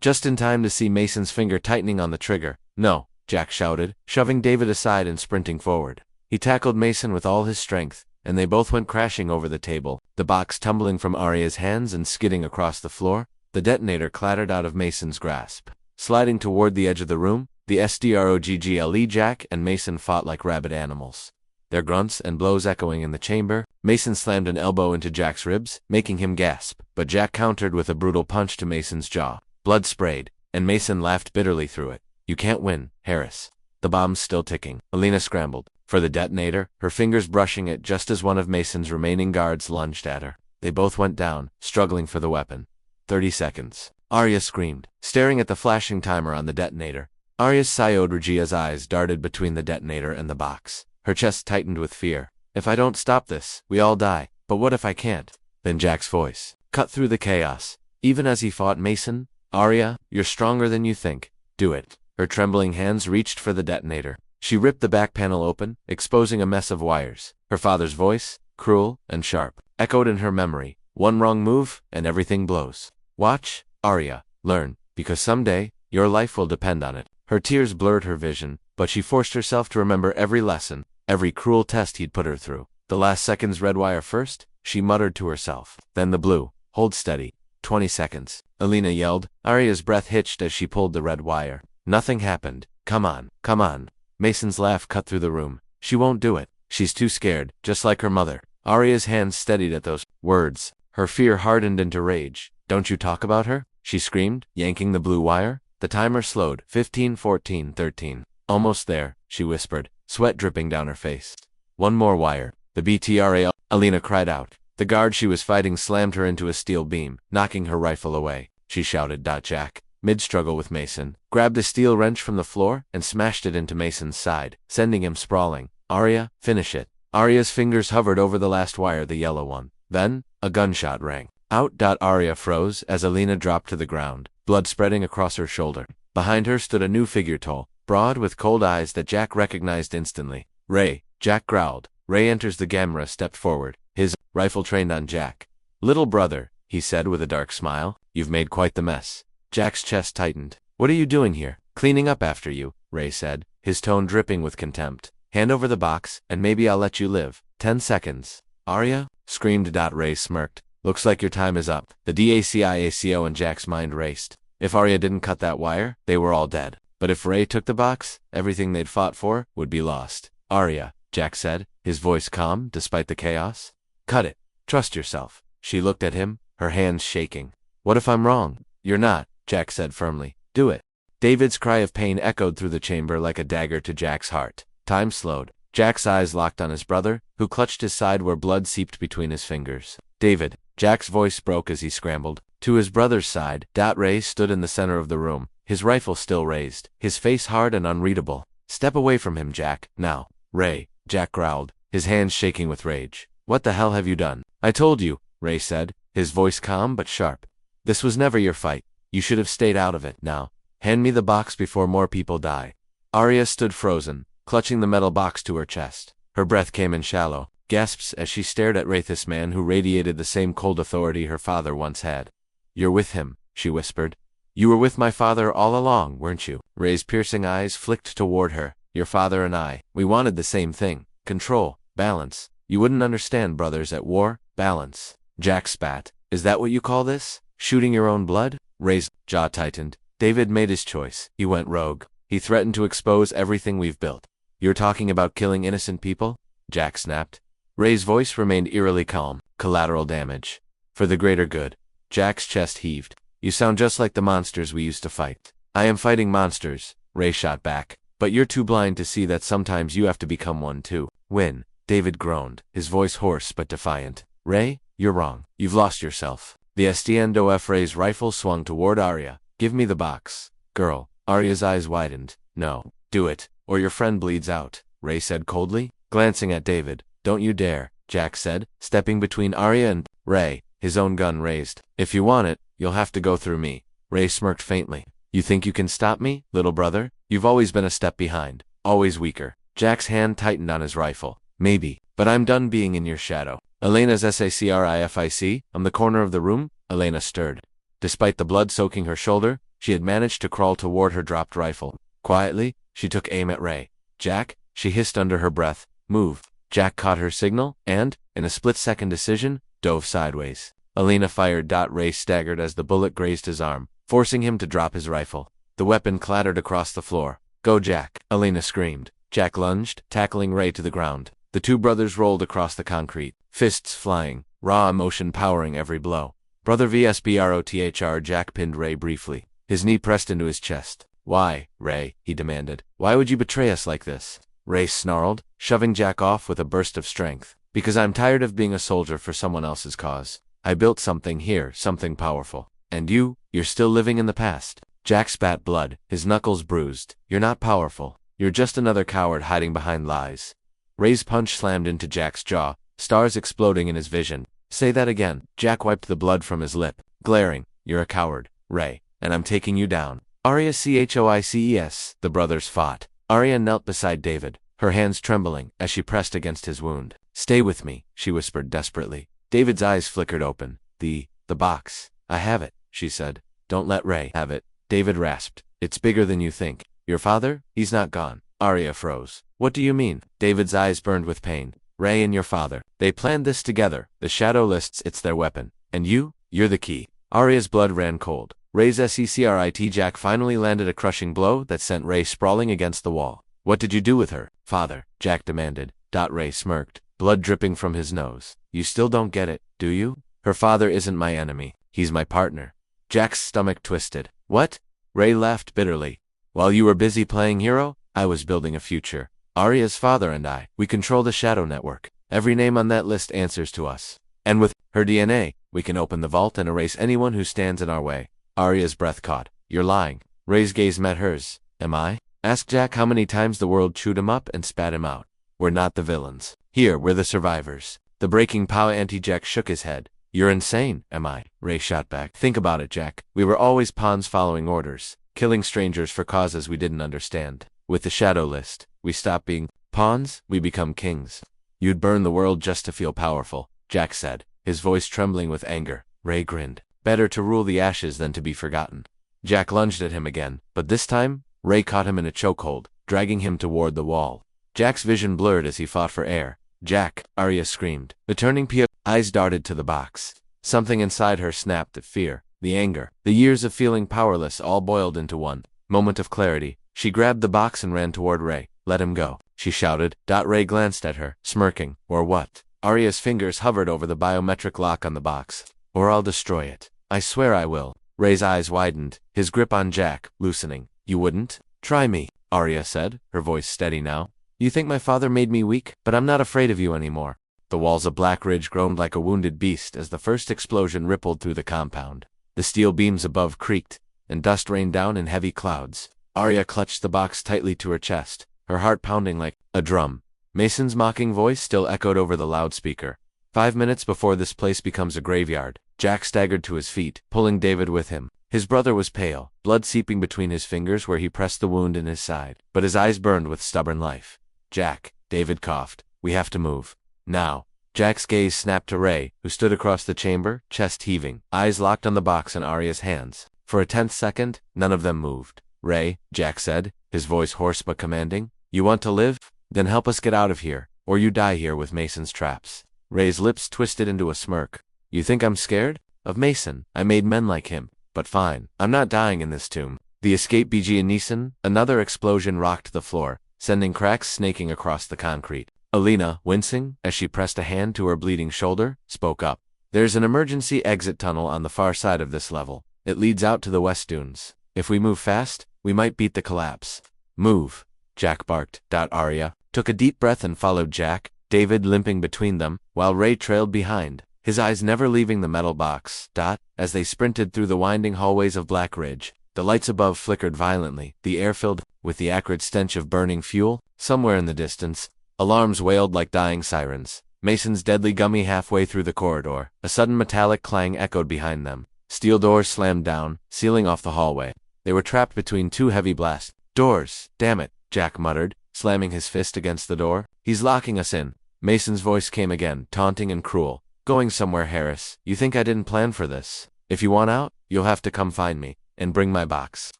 just in time to see Mason's finger tightening on the trigger. No, Jack shouted, shoving David aside and sprinting forward. He tackled Mason with all his strength, and they both went crashing over the table, the box tumbling from Arya's hands and skidding across the floor. The detonator clattered out of Mason's grasp. Sliding toward the edge of the room, the SDROGGLE. Jack and Mason fought like rabid animals, their grunts and blows echoing in the chamber. Mason slammed an elbow into Jack's ribs, making him gasp, but Jack countered with a brutal punch to Mason's jaw. Blood sprayed, and Mason laughed bitterly through it. You can't win, Harris. The bomb's still ticking. Alina scrambled for the detonator, her fingers brushing it just as one of Mason's remaining guards lunged at her. They both went down, struggling for the weapon. 30 seconds. Arya screamed, staring at the flashing timer on the detonator. Arya's Sayodrigia's eyes darted between the detonator and the box. Her chest tightened with fear. If I don't stop this, we all die. But what if I can't? Then Jack's voice cut through the chaos. Even as he fought Mason, Arya, you're stronger than you think. Do it. Her trembling hands reached for the detonator. She ripped the back panel open, exposing a mess of wires. Her father's voice, cruel and sharp, echoed in her memory. One wrong move, and everything blows. Watch, Arya, learn, because someday, your life will depend on it. Her tears blurred her vision, but she forced herself to remember every lesson, every cruel test he'd put her through. The last seconds red wire first, she muttered to herself. Then the blue. Hold steady. 20 seconds. Alina yelled. Arya's breath hitched as she pulled the red wire. Nothing happened. Come on, come on. Mason's laugh cut through the room. She won't do it. She's too scared, just like her mother. Arya's hands steadied at those words. Her fear hardened into rage. Don't you talk about her? She screamed, yanking the blue wire. The timer slowed. 15, 14, 13. Almost there, she whispered, sweat dripping down her face. One more wire. The BTRA, Alina cried out. The guard she was fighting slammed her into a steel beam, knocking her rifle away. She shouted. Jack, mid-struggle with Mason, grabbed a steel wrench from the floor and smashed it into Mason's side, sending him sprawling. Arya, finish it. Arya's fingers hovered over the last wire, the yellow one. Then, a gunshot rang out. Arya froze as Alina dropped to the ground, blood spreading across her shoulder. Behind her stood a new figure, tall, broad, with cold eyes that Jack recognized instantly. Ray, Jack growled. Ray enters the camera, stepped forward, his rifle trained on Jack. Little brother, he said with a dark smile, you've made quite the mess. Jack's chest tightened. What are you doing here? Cleaning up after you, Ray said, his tone dripping with contempt. Hand over the box, and maybe I'll let you live. 10 seconds. Arya? Screamed. Ray smirked. Looks like your time is up. The DACIACO and Jack's mind raced. If Arya didn't cut that wire, they were all dead. But if Ray took the box, everything they'd fought for would be lost. Arya, Jack said, his voice calm despite the chaos. Cut it. Trust yourself. She looked at him, her hands shaking. What if I'm wrong? You're not, Jack said firmly. Do it. David's cry of pain echoed through the chamber like a dagger to Jack's heart. Time slowed. Jack's eyes locked on his brother, who clutched his side where blood seeped between his fingers. David, Jack's voice broke as he scrambled to his brother's side. Ray stood in the center of the room, his rifle still raised, his face hard and unreadable. Step away from him, Jack, now. Ray, Jack growled, his hands shaking with rage. What the hell have you done? I told you, Ray said, his voice calm but sharp. This was never your fight. You should have stayed out of it. Now, hand me the box before more people die. Arya stood frozen, clutching the metal box to her chest. Her breath came in shallow gasps as she stared at this man who radiated the same cold authority her father once had. You're with him, she whispered. You were with my father all along, weren't you? Ray's piercing eyes flicked toward her. Your father and I, we wanted the same thing. Control, balance. You wouldn't understand, brothers at war, balance. Jack spat. Is that what you call this? Shooting your own blood? Ray's jaw tightened. David made his choice. He went rogue. He threatened to expose everything we've built. You're talking about killing innocent people? Jack snapped. Ray's voice remained eerily calm. Collateral damage. For the greater good. Jack's chest heaved. You sound just like the monsters we used to fight. I am fighting monsters, Ray shot back. But you're too blind to see that sometimes you have to become one too. Win. David groaned, his voice hoarse but defiant. Ray, you're wrong. You've lost yourself. The SDNDOF Ray's rifle swung toward Arya. Give me the box. Girl. Arya's eyes widened. No. Do it, or your friend bleeds out, Ray said coldly, glancing at David. Don't you dare, Jack said, stepping between Arya and Ray, his own gun raised. If you want it, You'll have to go through me. Ray smirked faintly. You think you can stop me, little brother? You've always been a step behind. Always weaker. Jack's hand tightened on his rifle. Maybe, but I'm done being in your shadow. Elena's sacrifice on the corner of the room. Elena stirred. Despite the blood soaking her shoulder, she had managed to crawl toward her dropped rifle. Quietly, she took aim at Ray. Jack, she hissed under her breath, move. Jack caught her signal and, in a split-second decision, dove sideways. Elena fired. Ray staggered as the bullet grazed his arm, forcing him to drop his rifle. The weapon clattered across the floor. Go, Jack, Elena screamed. Jack lunged, tackling Ray to the ground. The two brothers rolled across the concrete, fists flying, raw emotion powering every blow. Brother vs. Brother. Jack pinned Ray briefly. His knee pressed into his chest. Why, Ray, he demanded. Why would you betray us like this? Ray snarled, shoving Jack off with a burst of strength. Because I'm tired of being a soldier for someone else's cause. I built something here, something powerful. And you're still living in the past. Jack spat blood, his knuckles bruised. You're not powerful. You're just another coward hiding behind lies. Ray's punch slammed into Jack's jaw, stars exploding in his vision. Say that again. Jack wiped the blood from his lip, glaring. You're a coward, Ray, and I'm taking you down. Arya choices. The brothers fought. Arya knelt beside David, her hands trembling as she pressed against his wound. Stay with me, she whispered desperately. David's eyes flickered open. The box. I have it, she said. Don't let Ray have it. David rasped. It's bigger than you think. Your father? He's not gone. Arya froze. What do you mean? David's eyes burned with pain. Ray and your father. They planned this together. The shadow lists it's their weapon. And you're the key. Arya's blood ran cold. Ray's secret. Jack finally landed a crushing blow that sent Ray sprawling against the wall. What did you do with her, father? Jack demanded. Ray smirked, blood dripping from his nose. You still don't get it, do you? Her father isn't my enemy. He's my partner. Jack's stomach twisted. What? Ray laughed bitterly. While you were busy playing hero, I was building a future. Arya's father and I, we control the shadow network. Every name on that list answers to us. And with her DNA, we can open the vault and erase anyone who stands in our way. Arya's breath caught. You're lying. Ray's gaze met hers. Am I? Ask Jack how many times the world chewed him up and spat him out. We're not the villains. Here, we're the survivors. The breaking power. Jack shook his head. You're insane, am I? Ray shot back. Think about it, Jack. We were always pawns following orders, killing strangers for causes we didn't understand. With the shadow list, we stop being pawns, we become kings. You'd burn the world just to feel powerful, Jack said, his voice trembling with anger. Ray grinned. Better to rule the ashes than to be forgotten. Jack lunged at him again, but this time, Ray caught him in a chokehold, dragging him toward the wall. Jack's vision blurred as he fought for air. Jack, Arya screamed. The turning eyes darted to the box. Something inside her snapped at fear, the anger, the years of feeling powerless all boiled into one moment of clarity. She grabbed the box and ran toward Ray. Let him go, she shouted. Ray glanced at her, smirking. Or what? Arya's fingers hovered over the biometric lock on the box. Or I'll destroy it. I swear I will. Ray's eyes widened, his grip on Jack, loosening. You wouldn't? Try me, Arya said, her voice steady now. You think my father made me weak, but I'm not afraid of you anymore. The walls of Black Ridge groaned like a wounded beast as the first explosion rippled through the compound. The steel beams above creaked, and dust rained down in heavy clouds. Arya clutched the box tightly to her chest, her heart pounding like a drum. Mason's mocking voice still echoed over the loudspeaker. 5 minutes before this place becomes a graveyard. Jack staggered to his feet, pulling David with him. His brother was pale, blood seeping between his fingers where he pressed the wound in his side, but his eyes burned with stubborn life. Jack, David coughed. We have to move. Now. Jack's gaze snapped to Ray, who stood across the chamber, chest heaving, eyes locked on the box in Arya's hands. For a 10th second, none of them moved. Ray, Jack said, his voice hoarse but commanding. You want to live? Then help us get out of here, or you die here with Mason's traps. Ray's lips twisted into a smirk. You think I'm scared? Of Mason. I made men like him. But fine. I'm not dying in this tomb. The escape BG and Neeson. Another explosion rocked the floor, sending cracks snaking across the concrete. Elena, wincing, as she pressed a hand to her bleeding shoulder, spoke up. There's an emergency exit tunnel on the far side of this level. It leads out to the west dunes. If we move fast, we might beat the collapse. Move, Jack barked. Arya took a deep breath and followed Jack, David limping between them, while Ray trailed behind, his eyes never leaving the metal box. As they sprinted through the winding hallways of Black Ridge, the lights above flickered violently, the air filled with the acrid stench of burning fuel. Somewhere in the distance, alarms wailed like dying sirens. Mason's deadly gummy halfway through the corridor. A sudden metallic clang echoed behind them. Steel doors slammed down, sealing off the hallway. They were trapped between two heavy blast doors. Damn it, Jack muttered, slamming his fist against the door. He's locking us in. Mason's voice came again, taunting and cruel. Going somewhere, Harris. You think I didn't plan for this? If you want out, you'll have to come find me and bring my box.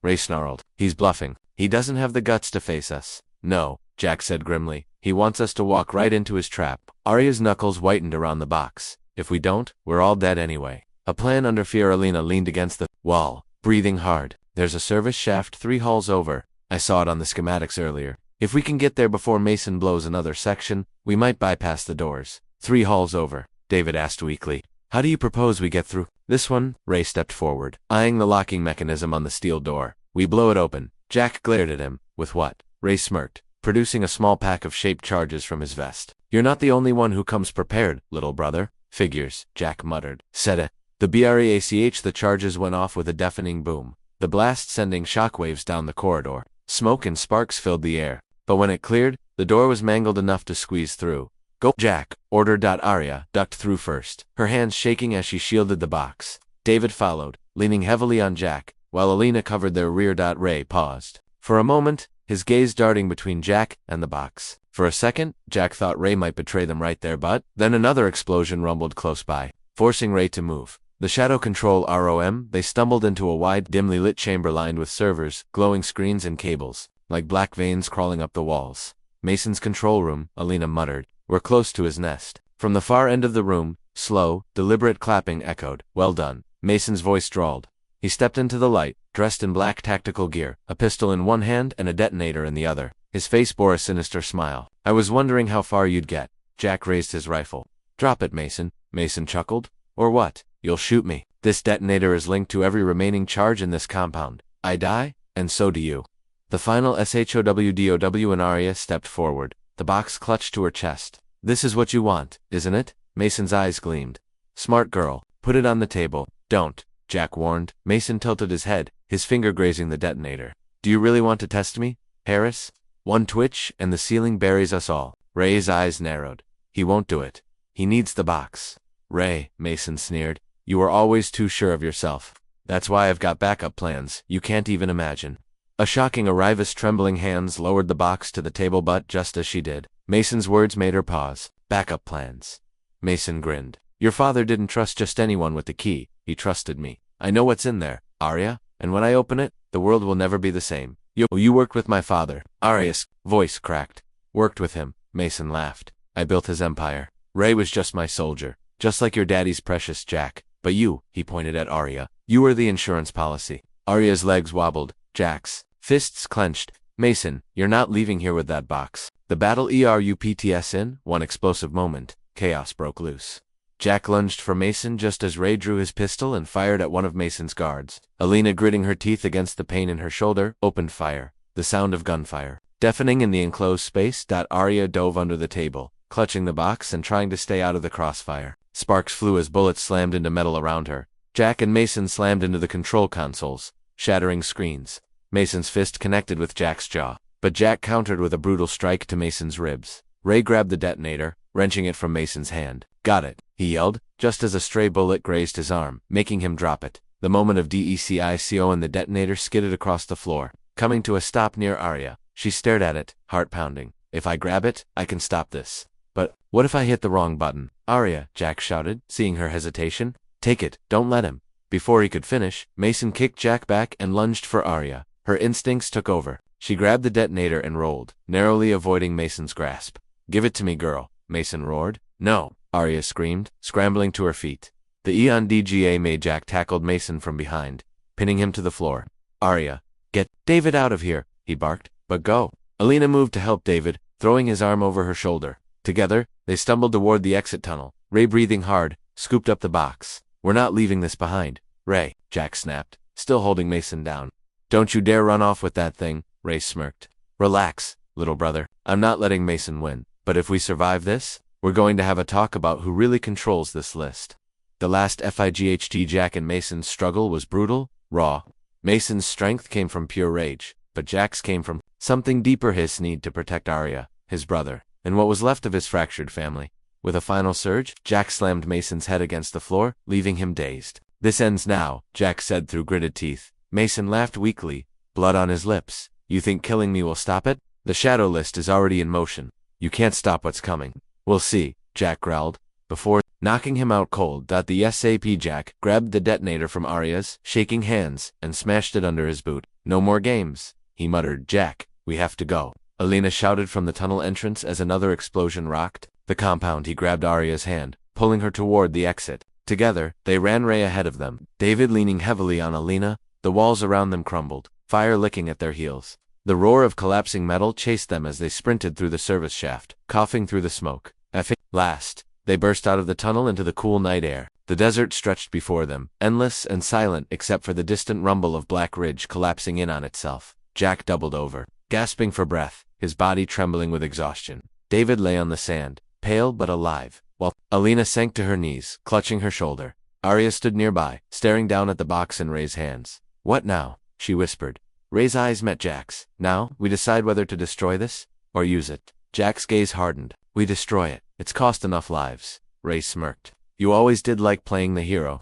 Ray snarled. He's bluffing. He doesn't have the guts to face us. No, Jack said grimly. He wants us to walk right into his trap. Arya's knuckles whitened around the box. If we don't, we're all dead anyway. A plan under fear. Alina leaned against the wall, breathing hard. There's a service shaft 3 halls over. I saw it on the schematics earlier. If we can get there before Mason blows another section, we might bypass the doors. 3 halls over, David asked weakly. How do you propose we get through this one? Ray stepped forward, eyeing the locking mechanism on the steel door. We blow it open. Jack glared at him. With what? Ray smirked, producing a small pack of shaped charges from his vest. You're not the only one who comes prepared, little brother. Figures, Jack muttered. Said it. The BRACH. The charges went off with a deafening boom, the blast sending shockwaves down the corridor. Smoke and sparks filled the air. But when it cleared, the door was mangled enough to squeeze through. Go, Jack, ordered. Arya ducked through first, her hands shaking as she shielded the box. David followed, leaning heavily on Jack, while Alina covered their rear. Ray paused. For a moment, his gaze darting between Jack and the box. For a second, Jack thought Ray might betray them right there, but then another explosion rumbled close by, forcing Ray to move. The shadow control ROM, they stumbled into a wide, dimly lit chamber lined with servers, glowing screens and cables, like black veins crawling up the walls. Mason's control room, Alina muttered. We're close to his nest. From the far end of the room, slow, deliberate clapping echoed. Well done. Mason's voice drawled. He stepped into the light, dressed in black tactical gear, a pistol in one hand and a detonator in the other. His face bore a sinister smile. I was wondering how far you'd get. Jack raised his rifle. Drop it, Mason. Mason chuckled. Or what? You'll shoot me. This detonator is linked to every remaining charge in this compound. I die, and so do you. The final SHOWDOW. And Arya stepped forward, the box clutched to her chest. This is what you want, isn't it? Mason's eyes gleamed. Smart girl. Put it on the table. Don't, Jack warned. Mason tilted his head, his finger grazing the detonator. Do you really want to test me, Harris? One twitch, and the ceiling buries us all. Ray's eyes narrowed. He won't do it. He needs the box. Ray, Mason sneered. You are always too sure of yourself. That's why I've got backup plans you can't even imagine. A shocking Arrivas trembling hands lowered the box to the table, but just as she did, Mason's words made her pause. Backup plans. Mason grinned. Your father didn't trust just anyone with the key. He trusted me. I know what's in there, Arya, and when I open it, the world will never be the same. You worked with my father. Arya's voice cracked. Worked with him. Mason laughed. I built his empire. Ray was just my soldier, just like your daddy's precious Jack. But you, he pointed at Arya, you were the insurance policy. Arya's legs wobbled. Jack's fists clenched. Mason, you're not leaving here with that box. The battle erupts in one explosive moment. Chaos broke loose. Jack lunged for Mason just as Ray drew his pistol and fired at one of Mason's guards. Alina, gritting her teeth against the pain in her shoulder, opened fire. The sound of gunfire, deafening in the enclosed space. Arya dove under the table, clutching the box and trying to stay out of the crossfire. Sparks flew as bullets slammed into metal around her. Jack and Mason slammed into the control consoles, shattering screens. Mason's fist connected with Jack's jaw, but Jack countered with a brutal strike to Mason's ribs. Ray grabbed the detonator, wrenching it from Mason's hand. Got it, he yelled, just as a stray bullet grazed his arm, making him drop it. The moment of DECICO, and the detonator skidded across the floor, coming to a stop near Arya. She stared at it, heart pounding. If I grab it, I can stop this. But what if I hit the wrong button? Arya, Jack shouted, seeing her hesitation. Take it, don't let him. Before he could finish, Mason kicked Jack back and lunged for Arya. Her instincts took over. She grabbed the detonator and rolled, narrowly avoiding Mason's grasp. Give it to me, girl, Mason roared. No, Arya screamed, scrambling to her feet. The Eon DGA made Jack tackled Mason from behind, pinning him to the floor. Arya, get David out of here, he barked. But go. Alina moved to help David, throwing his arm over her shoulder. Together, they stumbled toward the exit tunnel. Ray, breathing hard, scooped up the box. We're not leaving this behind. Ray, Jack snapped, still holding Mason down. Don't you dare run off with that thing, Ray smirked. Relax, little brother. I'm not letting Mason win. But if we survive this, we're going to have a talk about who really controls this list. The last FIGHT. Jack and Mason's struggle was brutal, raw. Mason's strength came from pure rage, but Jack's came from something deeper, his need to protect Arya, his brother, and what was left of his fractured family. With a final surge, Jack slammed Mason's head against the floor, leaving him dazed. This ends now, Jack said through gritted teeth. Mason laughed weakly, blood on his lips. You think killing me will stop it? The shadow list is already in motion. You can't stop what's coming. We'll see, Jack growled. Before knocking him out cold, the SAP Jack grabbed the detonator from Arya's shaking hands and smashed it under his boot. No more games, he muttered. Jack, we have to go. Alina shouted from the tunnel entrance as another explosion rocked the compound. He grabbed Arya's hand, pulling her toward the exit. Together, they ran Ray ahead of them, David leaning heavily on Alina. The walls around them crumbled, fire licking at their heels. The roar of collapsing metal chased them as they sprinted through the service shaft, coughing through the smoke. At last, they burst out of the tunnel into the cool night air. The desert stretched before them, endless and silent except for the distant rumble of Black Ridge collapsing in on itself. Jack doubled over, gasping for breath, his body trembling with exhaustion. David lay on the sand, pale but alive, while Alina sank to her knees, clutching her shoulder. Arya stood nearby, staring down at the box in Ray's hands. What now? She whispered. Ray's eyes met Jack's. Now, we decide whether to destroy this, or use it. Jack's gaze hardened. We destroy it. It's cost enough lives. Ray smirked. You always did like playing the hero.